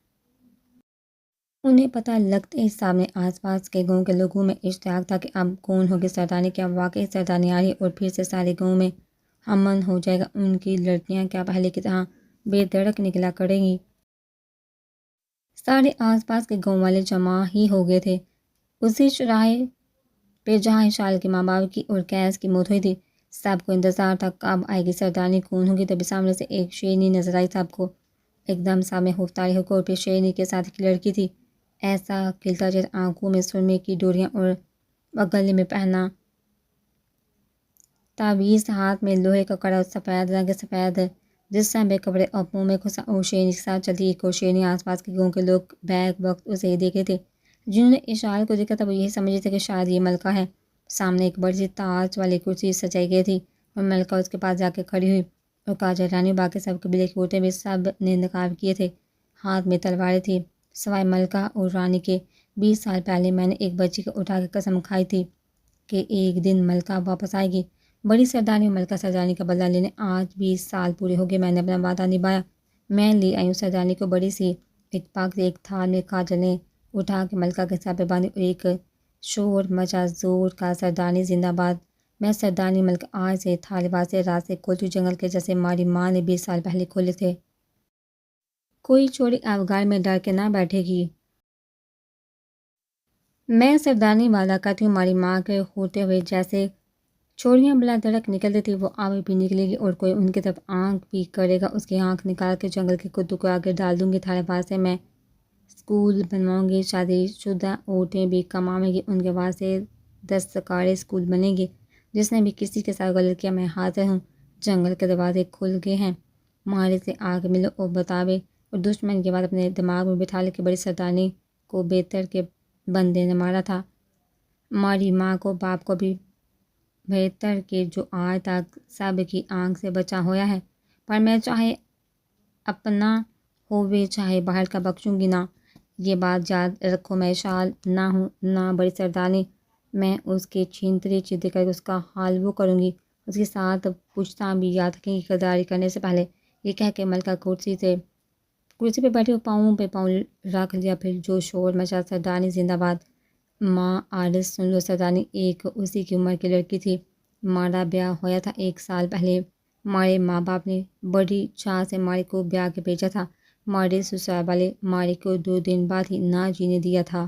A: انہیں پتہ لگتے ہی سب نے آس پاس کے گاؤں کے لوگوں میں اشتیاق تھا کہ اب کون ہوگی سردارانی، کیا واقعی سردارانی آ رہی ہے، اور پھر سے سارے گاؤں میں امن ہو جائے گا۔ ان کی لڑکیاں کیا پہلے کی طرح بے دھڑک نکلا کریں گی۔ سارے آس پاس کے گاؤں والے جمع ہی ہو گئے تھے اسی چوراہے پہ جہاں اشال کے ماں باپ کی اور کیس کی موت ہوئی تھی۔ سب کو انتظار تھا کب آئے گی سردارانی، کون ہوگی۔ تبھی سامنے سے ایک شیرنی نظر آئی سب کو، ایک دم سامنے ہوفتاری ہو کر، اور پھر شیرنی کے ساتھ ایک لڑکی تھی، ایسا کھلتا چہرہ، آنکھوں میں سرمے کی ڈوریاں، اور گلے میں پہنا تعویذ، ہاتھ میں لوہے کا کڑا، سفید رنگ کے سفید جسم پہ کپڑے، اور پاؤں میں کھسا، اور شیرنی کے ساتھ چلتی ایک اور شیرنی۔ آس پاس کے گاؤں کے لوگ بیک وقت اسے ہی دیکھے تھے، جنہوں نے اشال کو دیکھا تھا وہ یہی سمجھے تھے کہ شاید یہ ملکہ ہے۔ سامنے ایک بڑی سی تاج والی کرسی سجائی گئی تھی، اور ملکہ اس کے پاس جا کے کھڑی ہوئی، اور کاجل رانی اور باقی سب قبیلے کے عورتیں بھی سب نے نقاب کیے تھے، ہاتھ میں تلواریں تھیں، سوائے ملکہ اور رانی کے۔ 20 سال پہلے میں نے ایک بچی کو اٹھا کے قسم کھائی تھی کہ ایک دن ملکہ واپس آئے گی، بڑی سردانی اور ملکہ سردانی کا بدلہ لینے آج 20 سال پورے ہو گئے، میں نے اپنا وعدہ نبھایا۔ میں لے آئی ہوں سردانی کو بڑی سی اتفاق سے ایک تھال میں کاجل نے اٹھا کے ملکہ کے سر پہ باندھی اور ایک شور مچا زور کا سردانی زندہ باد۔ میں سردانی ملکہ آج سے تھال واسطے راستے کھولتی ہوں جنگل کے جیسے ہماری ماں نے 20 سال پہلے کھولے تھے۔ کوئی چوری افغان میں ڈر کے نہ بیٹھے گی۔ میں سردانی وعدہ کرتی ہوں ہماری ماں کے ہوتے ہوئے جیسے چھوڑیاں بلا دڑک نکلتی تھی وہ آگے بھی نکلے گی اور کوئی ان کی طرف آنکھ بھی کرے گا اس کی آنکھ نکال کے جنگل کے کتوں کو آگے ڈال دوں گی۔ تھارے واسطے میں اسکول بنواؤں گی، شادی شدہ عورتیں بھی کمائیں گی، ان کے واسطے دستکارے اسکول بنے گی۔ جس نے بھی کسی کے ساتھ غلط کیا میں حاضر ہوں، جنگل کے دروازے کھل گئے ہیں، مارے سے آگ ملو اور بتاوے۔ اور دشمن یہ بات اپنے دماغ میں بٹھا لے کہ بڑی سردانی کو بہتر کے بندے نے مارا تھا، ہماری ماں کو باپ کو بھی بہتر کے جو آج تک سب کی آنکھ سے بچا ہویا ہے، پر میں چاہے اپنا ہووے چاہے باہر کا بخشوں گی نہ۔ یہ بات یاد رکھو، میں شال نہ ہوں نہ بڑی سردانی، میں اس کے چھینترے چیتے کر کے اس کا حال وہ کروں گی، اس کے ساتھ پوچھتا بھی یاد رکھیں گی غداری کرنے سے پہلے۔ یہ کہہ کے ملکہ کرسی پہ بیٹھی پاؤں پہ پاؤں رکھ لیا، پھر جو شور مچا سردانی زندہ باد۔ ماں عارض سن لو، سردانی ایک اسی کی عمر کی لڑکی تھی، ہمارا بیاہ ہویا تھا 1 سال پہلے۔ ہمارے ماں باپ نے بڑی چاہ سے ہمارے کو بیاہ کے بھیجا تھا، ہمارے سسرال والے ہمارے کو 2 دن بعد ہی نہ جینے دیا تھا۔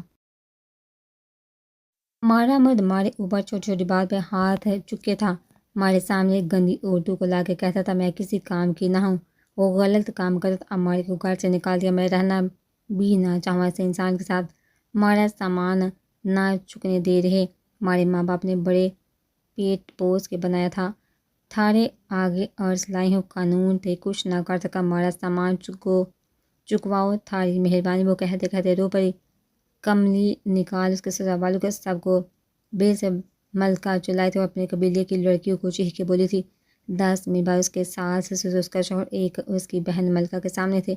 A: ہمارا مرد ہمارے اوپر چھوٹی چھوٹی بات پہ ہاتھ چکے تھا، ہمارے سامنے گندی عورتوں کو لا کے کہتا تھا میں کسی کام کی نہ ہوں، وہ غلط کام کرتا تھا، ہمارے کو گھر سے نکال دیا، میں رہنا بھی نہ چاہوں ایسے انسان کے ساتھ، ہمارا سامان نہ چکنے دے رہے۔ ہمارے ماں باپ نے بڑے پیٹ پوس کے بنایا تھا، تھارے آگے عرض لائی ہوں قانون تھے کچھ نہ کر سکا، ہمارا سامان چکواؤ تھاری مہربانی۔ وہ کہتے کہتے رو پڑی، کملی نکال اس کے سسرال والوں کے سب کو بے سے ملکہ چلائے تھے اور اپنے قبیلے کی لڑکیوں کو چیخ کے بولی تھی۔ 10 میں اس کے ساس سسر اس کا شوہر ایک اس کی بہن ملکہ کے سامنے تھے،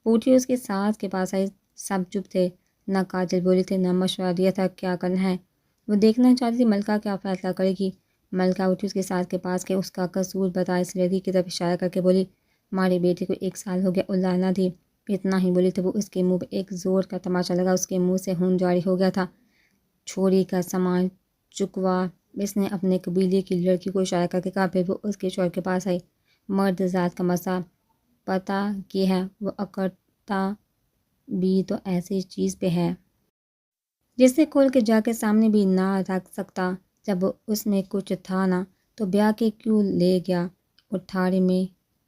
A: پوٹھی اس کے ساس کے پاس آئی، سب چپ تھے، نہ کاجل بولی تھی نہ مشورہ دیا تھا کیا کرنا ہے، وہ دیکھنا چاہتی تھی ملکہ کیا فیصلہ کرے گی۔ ملکہ اٹھی اس کے ساس کے پاس کے اس کا قصور بتا، اس لڑکی کی طرف اشارہ کر کے بولی ہمارے بیٹے کو 1 سال ہو گیا، اولاد تھی، اتنا ہی بولی تو وہ اس کے منہ پہ ایک زور کا تماچا لگا، اس کے منہ سے خون جاری ہو گیا تھا، چھوری کا سامان چکوا۔ اس نے اپنے قبیلے کی لڑکی کو اشارہ کر کے کہا، پھر وہ اس کے شوہر کے پاس آئی، مرد ذات کا مسئلہ پتہ کی ہے، وہ اکڑتا بھی تو ایسی چیز پہ ہے جسے کھول کے جا کے سامنے بھی نہ رکھ سکتا، جب اس میں کچھ تھا نہ تو بیاہ کے کیوں لے گیا، اور تھارے میں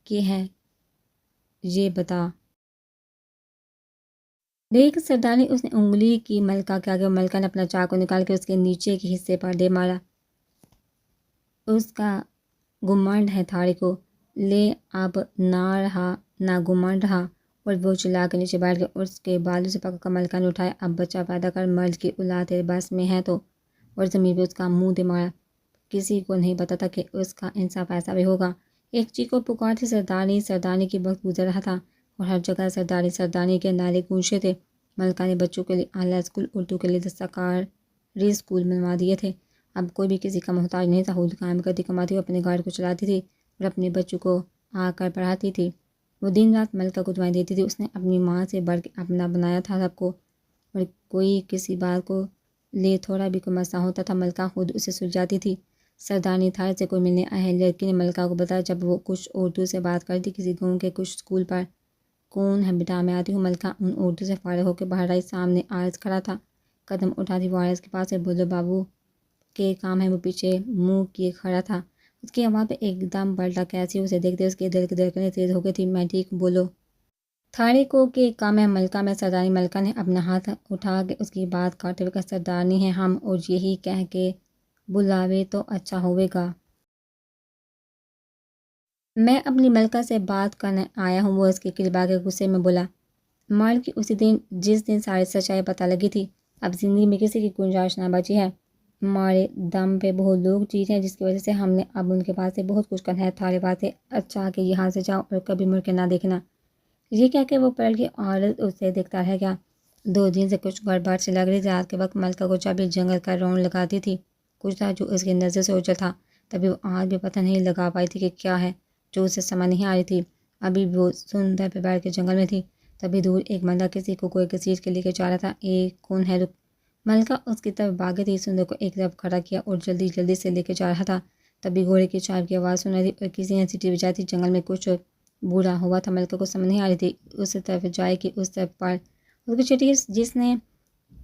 A: کی ہے یہ بتا۔ دیکھ سردانی، اس نے انگلی کی ملکہ کے آگے، ملکہ نے اپنا چاقو نکال کے اس کے نیچے کے حصے پر دے مارا، اس کا گمنڈ ہے تھارے کو، لے اب نہ رہا نہ گمنڈ رہا، اور وہ چلا کے نیچے بیٹھ گیا، اس کے بالوں سے پکڑ کر ملکہ نے اٹھایا، اب بچہ پیدا کر، مرد کی اولاد تیرے بس میں ہے تو، اور زمین پہ اس کا منہ دے مارا۔ کسی کو نہیں پتا تھا کہ اس کا انصاف ایسا بھی ہوگا۔ ایک چیخ و پکار تھی، سردانی سردانی کی وقت گزر رہا تھا اور ہر جگہ سردانی سردانی کے نعرے گونجتے تھے۔ ملکہ نے بچوں کے لیے اعلیٰ اسکول، اردو کے لیے دستکاری اسکول بنوا دیے تھے، اب کوئی بھی کسی کا محتاج نہیں تھا، خود کام کرتی کماتی، وہ اپنے گھر کو چلاتی تھی اور اپنے بچوں کو آ کر پڑھاتی تھی، وہ دن رات ملکہ کو دعائیں دیتی تھی، اس نے اپنی ماں سے بڑھ کے اپنا بنایا تھا سب کو، اور کوئی کسی بات کو لے تھوڑا بھی کوئی مسئلہ ہوتا تھا ملکہ خود اسے سلجھاتی تھی۔ سردانی تھارے سے کوئی ملنے آئے، لڑکی نے ملکہ کو بتایا، جب وہ کچھ اردو سے بات کرتی کسی گاؤں کے کچھ اسکول پر، کون ہے بیٹا میں آتی ہوں۔ ملکہ ان اردو سے فارغ ہو کے باہر آئی، سامنے عارض کھڑا تھا، قدم اٹھاتی وہ عارض کے پاس سے، بولو بابو کے کام ہے، وہ پیچھے منہ کیے کھڑا تھا، اس کی آواز پہ ایک دم پلٹا، کیسی اسے دیکھتے اس کے دل کی دھڑکنیں تیز ہو گئی تھی، میں ٹھیک ہوں بولو تھارے کو کے کام ہے ملکہ میں سردانی۔ ملکہ نے اپنا ہاتھ اٹھا کے اس کی بات کاٹتے ہوئے کہا، سردانی ہیں ہم، اور یہی کہہ کے بلاوے تو اچھا ہوئے گا، میں اپنی ملکہ سے بات کرنے آیا ہوں۔ وہ اس کے قریب آ کے غصے میں بولا، مرد کی اسی دن جس دن ساری سچائی پتہ لگی تھی، اب زندگی میں کسی کی گنجائش نہ بچی ہے، ہمارے دم پہ بہت لوگ جیتے ہیں جس کی وجہ سے ہم نے اب ان کے پاس سے بہت کچھ کرنا ہے، تھارے باتیں اچھا کہ یہاں سے جاؤ اور کبھی مڑ کے نہ دیکھنا۔ یہ کہہ کے وہ پلٹ کے عورت اسے دیکھتا رہ گیا۔ 2 دن سے کچھ گڑبڑ سی لگ رہی تھی، رات کے وقت ملکہ کو جب بھی جنگل کا راؤنڈ لگاتی تھی، کچھ تھا جو اس کی نظر سے اوجھل تھا، تبھی وہ آج بھی پتہ نہیں لگا پائی تھی کہ کیا ہے جو اسے سمجھ نہیں آ رہی تھی۔ ابھی بھی وہ سندر پہ بیٹھ کے جنگل میں تھی، تبھی دور ایک ملکہ کسی کو کوئی کثیر کے لے کے جا رہا تھا۔ ایک کون ہے، رک۔ ملکہ اس کی طرف بھاگی تھی، سندر کو ایک طرف کھڑا کیا اور جلدی جلدی سے لے کے جا رہا تھا۔ تبھی گھوڑے کی چاپ کی آواز سنائی دی اور کسی نے سیٹی بجائی تھی۔ جنگل میں کچھ برا ہوا تھا، ملکہ کو سمجھ نہیں آ رہی تھی اس طرف جائے کہ اس طرف پر اس کی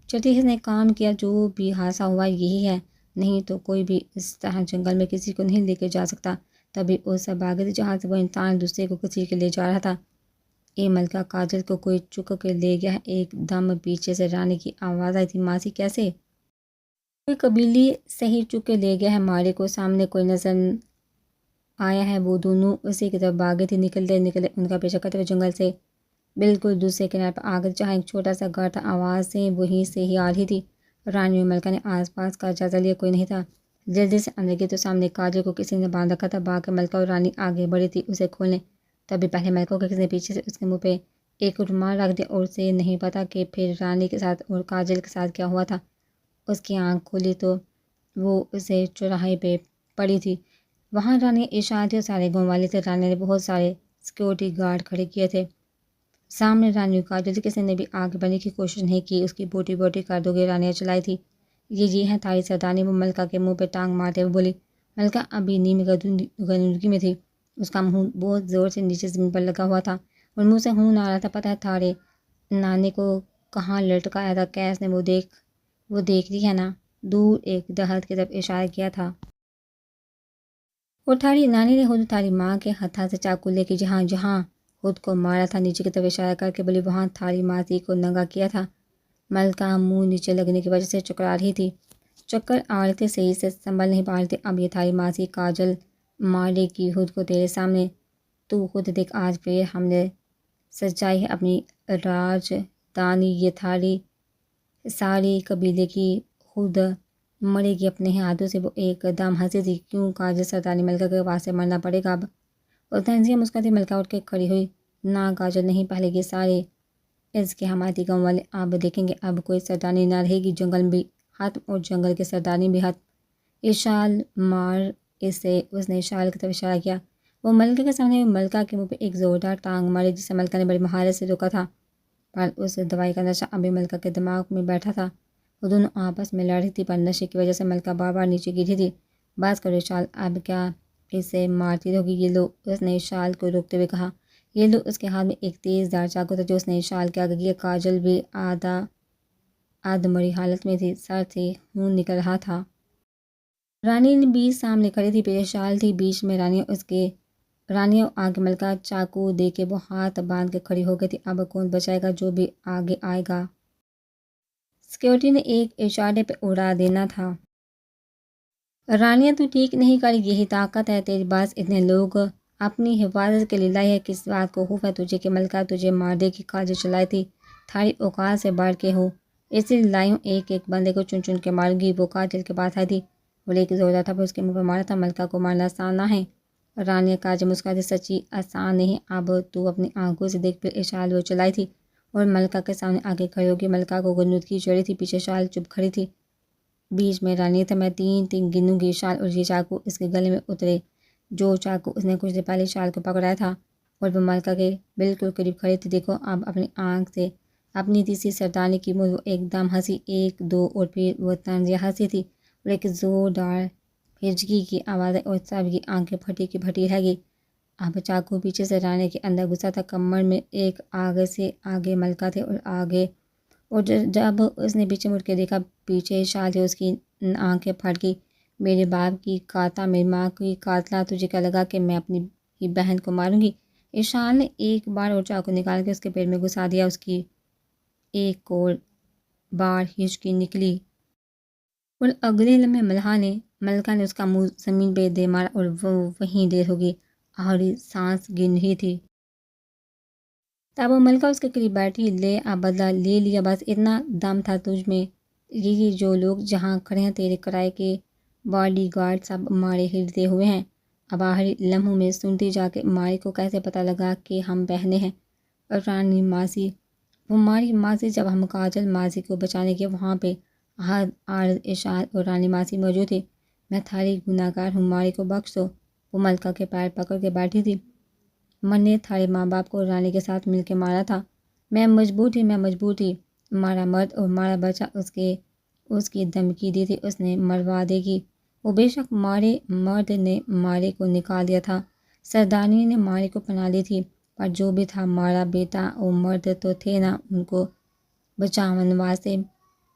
A: چٹی نے کام کیا۔ جو بھی حادثہ ہوا یہی ہے، نہیں تو کوئی بھی اس طرح جنگل میں کسی کو نہیں لے کے جا سکتا۔ تبھی اس سے بھاگی تھی جہاں سے وہ انسان دوسرے کو کسی کے لے جا رہا تھا۔ اے ملکہ، کاجل کو کوئی چک کے لے گیا ہے۔ ایک دم پیچھے سے رانی کی آواز آئی تھی، ماسی کیسے؟ کوئی قبیلی سے ہی چک کے لے گیا ہے، مارے کو سامنے کوئی نظر آیا ہے۔ وہ دونوں اسی کی طرف بھاگے تھے، نکلتے ان کا پیچھا کرتے ہوئے جنگل سے بالکل دوسرے کنارے پر آ گئے جہاں ایک چھوٹا سا گھر تھا۔ آوازیں وہیں سے ہی آ رہی تھی۔ رانی اور ملکہ نے آس پاس کا جائزہ لیا، کوئی نہیں تھا۔ جلدی سے اندر گئے تو سامنے کاجل کو کسی نے باندھ رکھا تھا۔ بھاگ کے ملکہ اور رانی آگے بڑھی تھی اسے کھولنے، تبھی پہلے ملکہ کو کسی نے پیچھے سے اس کے منہ پہ ایک رومال رکھ دیا اور اسے نہیں پتا کہ پھر رانی کے ساتھ اور کاجل کے ساتھ کیا ہوا تھا۔ اس کی آنکھ کھلی تو وہ اسے چوراہے پہ پڑی تھی۔ وہاں رانی اشارہ تھی اور سارے گاؤں والے تھے۔ رانی نے بہت سارے سیکورٹی گارڈ کھڑے کیے تھے سامنے۔ رانی اور کاجل تھی، کسی نے بھی آگے بڑھنے کی کوشش نہیں کی۔ اس کی بوٹی بوٹی کر دو گے، رانی نے چلائی تھی۔ یہ ہے تھاری سردانی، وہ ملکہ کے منہ پہ ٹانگ مارتے ہوئے بولی۔ ملکہ ابھی نیم غنودگی میں تھی، اس کا منہ بہت زور سے نیچے زمین پر لگا ہوا تھا اور منہ سے خون آ رہا تھا۔ پتہ ہے تھارے نانے کو کہاں لٹکایا تھا؟ کیس نے وہ دیکھ رہی ہے نا؟ دور ایک درخت کی طرف اشارہ کیا تھا۔ اور تھاری نانی نے خود تھاری ماں کے ہتھا سے چاقو لے کے جہاں خود کو مارا تھا نیچے کی طرف اشارہ کر کے بولی، وہاں تھاری ماسی کو ننگا کیا تھا۔ ملکہ منہ نیچے لگنے کی وجہ سے چکرا رہی تھی، چکر آ رہے تھے، صحیح سے سنبھل نہیں پا رہی تھی۔ اب یہ تھاری ماسی کاجل مارے کی خود کو تیرے سامنے، تو خود دیکھ آج پھر ہم نے سجائی ہے اپنی راجدانی، یہ تھاری ساری قبیلے کی خود مرے گی اپنے ہاتھوں سے۔ وہ ایک دم ہنسی تھی، کیوں کاجل سردانی، ملکہ کے واسطے مرنا پڑے گا اب؟ اور تنزیہ مسکراتی ملکہ اٹھ کے کھڑی ہوئی، نہ کاجل نہیں، پہلے یہ سارے اس کے حمایتی گاؤں والے اب دیکھیں گے، اب کوئی سردانی نہ رہے گی، جنگل بھی ختم اور جنگل کے سردانی بھی ختم۔ اشال مار اسے، اس نے اشال کی طرف اشارہ کیا۔ وہ ملکہ کے سامنے ملکہ کے منہ پہ ایک زوردار ٹانگ ماری جسے ملکہ نے بڑی مہارت سے روکا تھا، پر اس دوائی کا نشہ ابھی ملکہ کے دماغ میں بیٹھا تھا۔ وہ دونوں آپس میں لڑ رہی تھی، پر نشے کی وجہ سے ملکہ بار بار نیچے گر رہی تھی۔ بس کرو اشال، اب کیا اسے مارتی رہوگی؟ یہ لو، اس نے اشال کو روکتے ہوئے کہا۔ یہ لو، اس کے ہاتھ میں ایک تیز دھار چاقو تھا جو اس نے اشال کے آگے کیا۔ کاجل بھی آدھ مری حالت میں تھی، سر سے خون نکل رہا تھا۔ رانی بھی سامنے کھڑی تھی، پیچھے اشال تھی، بیچ میں رانی آگے ملکہ، چاقو دے کے وہ ہاتھ باندھ کے کھڑی ہو گئی تھی۔ اب کون بچائے گا جو بھی آگے آئے گا؟ سیکورٹی نے ایک اشارے پہ اڑا دینا تھا۔ رانیہ، تو ٹھیک نہیں کر، یہی طاقت ہے تیری، بس اتنے لوگ اپنی حفاظت کے لیے لائی ہے، کس بات کو خوف ہے تجھے کہ ملکہ تجھے مار دے گی؟ کاجل چلائی تھی، تھاری اوقات سے بڑھ کے ہو، اس لیے لائی ہوں، ایک ایک بندے کو چن چن کے ماروں گی۔ وہ کاجل کے پاس آئی تھی، وہ ایک زوردار تھا، اس کے منہ پہ مارا تھا۔ ملکہ کو مارنا آسان نہ ہے رانیہ، کاجل مسکراتی، سچی آسان نہیں، اب تو اپنی آنکھوں سے دیکھ۔ پھر اشال وہ چلائی تھی اور ملکہ کے سامنے آگے کھڑی ہوگی۔ ملکہ کو غنودگی چڑھی تھی، پیچھے اشال چپ کھڑی تھی، بیچ میں رانی تھا۔ میں تین تین گنوں گی، اشال اور یہ چاقو اس کے گلے میں اترے، جو چاقو اس نے کچھ دیر پہلے اشال کو پکڑایا تھا، اور وہ ملکہ کے بالکل قریب کھڑی تھی۔ دیکھو اب اپنی آنکھ سے اپنی تیسری سردانی کی منہ، وہ ایک دم ہنسی، ایک دو، اور پھر وہ تنزیہ ہنسی تھی اور ایک زوردار ہچکی کی آواز آئی اور سب کی آنکھیں پھٹی کی پھٹی رہ گئی۔ اب چاقو پیچھے سے رانی کے اندر گھسا تھا، کمر میں، ایک آگے سے آگے ملکہ تھے اور جب اس نے پیچھے مڑ کے دیکھا، پیچھے اشال تھے، اس کی آنکھیں پھٹ گئی۔ میرے باپ کی قاتلہ، میری ماں کی قاتلہ، تجھے کیا لگا کہ میں اپنی ہی بہن کو ماروں گی؟ اشال نے ایک بار اور چاقو نکال کے اس کے پیٹ میں گھسا دیا، اس کی ایک اور بار ہچکی نکلی اور اگلے لمحے ملکہ نے اس کا منہ زمین پہ دے مارا اور وہ وہیں دیر ہو گئی، آخری سانس گن رہی تھی۔ تب وہ ملکہ اس کے قریب بیٹھی، لے اب بدلہ لے لیا، بس اتنا دم تھا تجھ میں؟ یہ جو لوگ جہاں کھڑے ہیں، تیرے کرائے کے باڈی گارڈ، سب مارے ہرتے ہوئے ہیں، اب آخری لمحوں میں سنتی جا کے ماری کو کیسے پتہ لگا کہ ہم بہنیں ہیں؟ اور رانی ماسی، وہ ماری ماسی، جب ہم کاجل ماسی کو بچانے کے وہاں پہ عارض اشال اور رانی ماسی موجود تھے، میں تھاری گناہگار ہوں، ماری کو بخش دو۔ وہ ملکہ کے پیر پکڑ کے بیٹھی تھی۔ من نے تھارے ماں باپ کو رانی کے ساتھ مل کے مارا تھا۔ میں مجبور تھی۔ مارا مرد اور مارا بچہ اس کی دھمکی دی تھی، اس نے مروا دے گی۔ وہ بے شک مارے مرد نے مارے کو نکال دیا تھا، سردارنی نے مارے کو پناہ لی تھی، پر جو بھی تھا مارا بیٹا اور مرد تو تھے نا، ان کو بچاون واسطے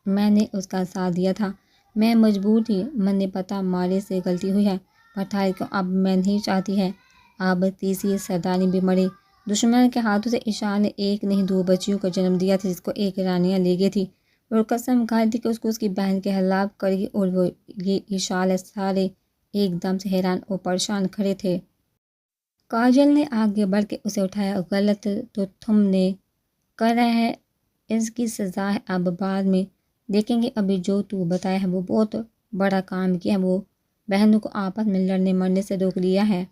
A: میں نے اس کا ساتھ دیا تھا۔ میں مجبور تھی۔ من نے پتہ مارے سے غلطی ہوئی ہے، پر تھارے کو اب میں نہیں چاہتی ہے۔ اب تیسری سردارنی بھی مری۔ دشمن کے ہاتھوں سے اشال نے ایک نہیں دو بچیوں کو جنم دیا تھا، جس کو ایک رانیہ لے گئی تھی اور قسم کھائی تھی کہ اس کو اس کی بہن کے ہلاک کرے گی، اور وہ یہ اشال سارے ایک دم سے حیران اور پریشان کھڑے تھے۔ کاجل نے آگے بڑھ کے اسے اٹھایا۔ غلط تو تم نے کر رہا ہے، اس کی سزا ہے اب بعد میں دیکھیں گے۔ ابھی جو تو بتایا ہے وہ بہت بڑا کام کیا ہے، وہ بہنوں کو آپس میں لڑنے مرنے سے روک لیا ہے۔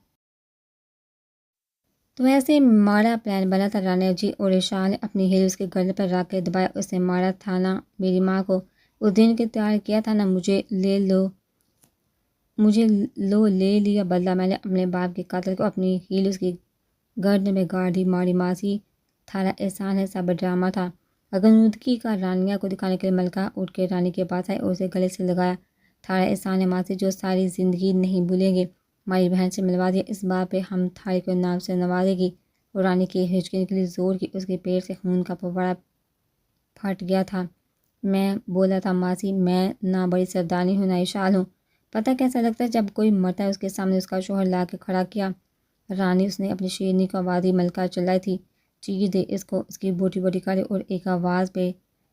A: تو ایسے مارا پلان بنا تھا۔ رانیہ جی اور اشال نے اپنی ہیل اس کے گردن پر رکھ کے دبایا۔ اس نے مارا تھا نا میری ماں کو، اس دن کے تیار کیا تھا نا، مجھے لے لیا بدلہ۔ میں نے اپنے باپ کے قاتل کو اپنی ہیل اس کی گردن میں گاڑ دی۔ ماری ماسی تھارا احسان ہے، سب ڈرامہ تھا۔ غنودگی کا رانیہ کو دکھانے کے لیے ملکہ اٹھ کے رانی کے پاس آئی اور اسے گلے سے لگایا۔ تھارا احسان ہے ماسی، جو ساری زندگی نہیں بھولیں گے۔ ہماری بہن سے ملوا دیا، اس بات پہ ہم تھارے کو نام سے نوازے گی۔ اور رانی کی ہچکی نکلی، زور کی، اس کے پیٹ سے خون کا فوارہ پھٹ گیا تھا۔ میں بولا تھا ماسی، میں نہ بڑی سردارنی ہوں نہ اشال ہوں، پتہ کیسا لگتا ہے جب کوئی مرتا ہے۔ اس کے سامنے اس کا شوہر لا کے کھڑا کیا۔ رانی، اس نے اپنی شیرنی کو آواز دی۔ ملکہ چلائی تھی، چیر دے اس کو، اس کی بوٹی بوٹی کرے، اور ایک آواز پہ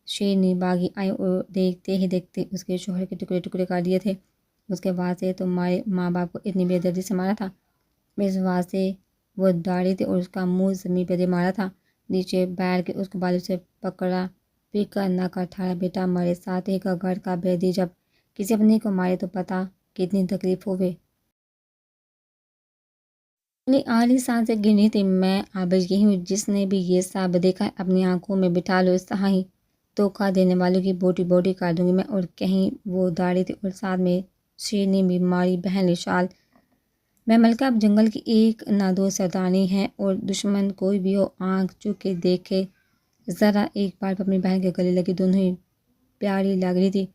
A: شیرنی باغی آئی اور دیکھتے ہی دیکھتے اس کے شوہر کے ٹکڑے ٹکڑے کر دیے تھے۔ اس کے واسطے تو ہمارے ماں باپ کو اتنی بے دردی سے مارا تھا، اس واسطے وہ داڑھی تھے اور اس کا منہ زمین پہ دے مارا تھا، نیچے بیٹھ کے اس کو بالوں سے پکڑا۔ فکر نہ کر تھارا بیٹا مرے، ساتھ ہی کا گھر کا بیدی جب کسی اپنے کو مارے تو پتہ کتنی تکلیف ہوئے۔ اپنی آخری سانسیں گنی تھی۔ میں اب یہی ہوں، جس نے بھی یہ سب دیکھا ہے اپنی آنکھوں میں بٹھا لو، اس ہی دھوکہ دینے والوں کی بوٹی بوٹی کر دوں گی میں۔ اور کہیں وہ داڑھی تھی اور ساتھ میں شیرنی بھی، ماری بہن اشال۔ میں ملکہ اب جنگل کی ایک نہ دو سردارنی ہیں، اور دشمن کوئی بھی ہو آنکھ چوک کے دیکھے ذرا ایک بار اپنی بہن کے گلے لگی، دونوں ہی پیاری لگ رہی تھی۔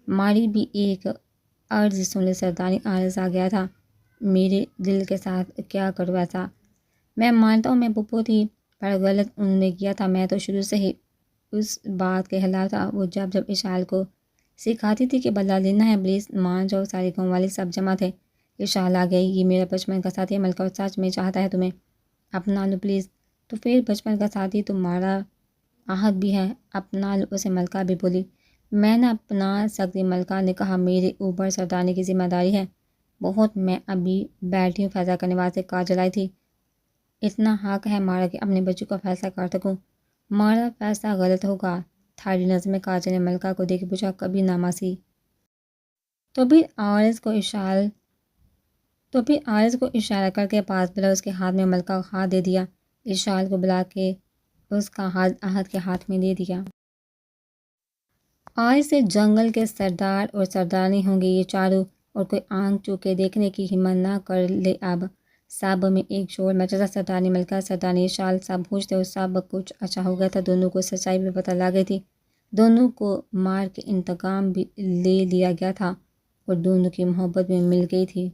A: ماری بھی ایک عرض سن لے سردارنی، عارض آ گیا تھا میرے دل کے ساتھ، کیا کروں ایسا؟ میں مانتا ہوں میں پھپھو تھی، پر غلط انہوں نے کیا تھا۔ میں تو شروع سے ہی اس بات کے خلاف تھا۔ وہ جب اشال کو سکھاتی تھی کہ بدلہ لینا ہے، پلیز مان جاؤ، سارے گاؤں والے سب جمع تھے۔ اشال آ گئی، یہ میرا بچپن کا ساتھی ہے، ملکہ اور سچ میں چاہتا ہے تمہیں، اپنا لو پلیز۔ تو پھر بچپن کا ساتھی تمہارا عہد بھی ہے، اپنا لو اسے، ملکہ بھی بولی۔ میں نہ اپنا سکتی، ملکہ نے کہا، میرے اوپر سردارنی کی ذمہ داری ہے بہت، میں ابھی بیٹھی ہوں، فیصلہ کرنے واسطے کاجل آئی تھی۔ اتنا حق ہے مارا کہ اپنے بچوں کا فیصلہ کر سکوں، مارا فیصلہ غلط ہوگا؟ تھاری نظر میں کاجل نے ملکہ کو دیکھ کے پوچھا، کبھی نہ ماسی۔ تو پھر عارض کو اشارہ کر کے پاس بلا، اس کے ہاتھ میں ملکہ کا ہاتھ دے دیا، اشال کو بلا کے اس کا ہاتھ عہد کے ہاتھ میں دے دیا۔ آج سے جنگل کے سردار اور سردارنی ہوں گے یہ چاروں، اور کوئی آنکھ چوک کے دیکھنے کی ہمت نہ کر لے۔ اب سب میں ایک شور مچا تھا، سردارنی ملکہ، سردارنی اشال، سب خوش تھے اور سب کچھ اچھا ہو گیا تھا۔ دونوں کو سچائی بھی پتہ لگ گئی تھی، دونوں کو مار کے انتقام بھی لے لیا گیا تھا، اور دونوں کی محبت بھی مل گئی تھی۔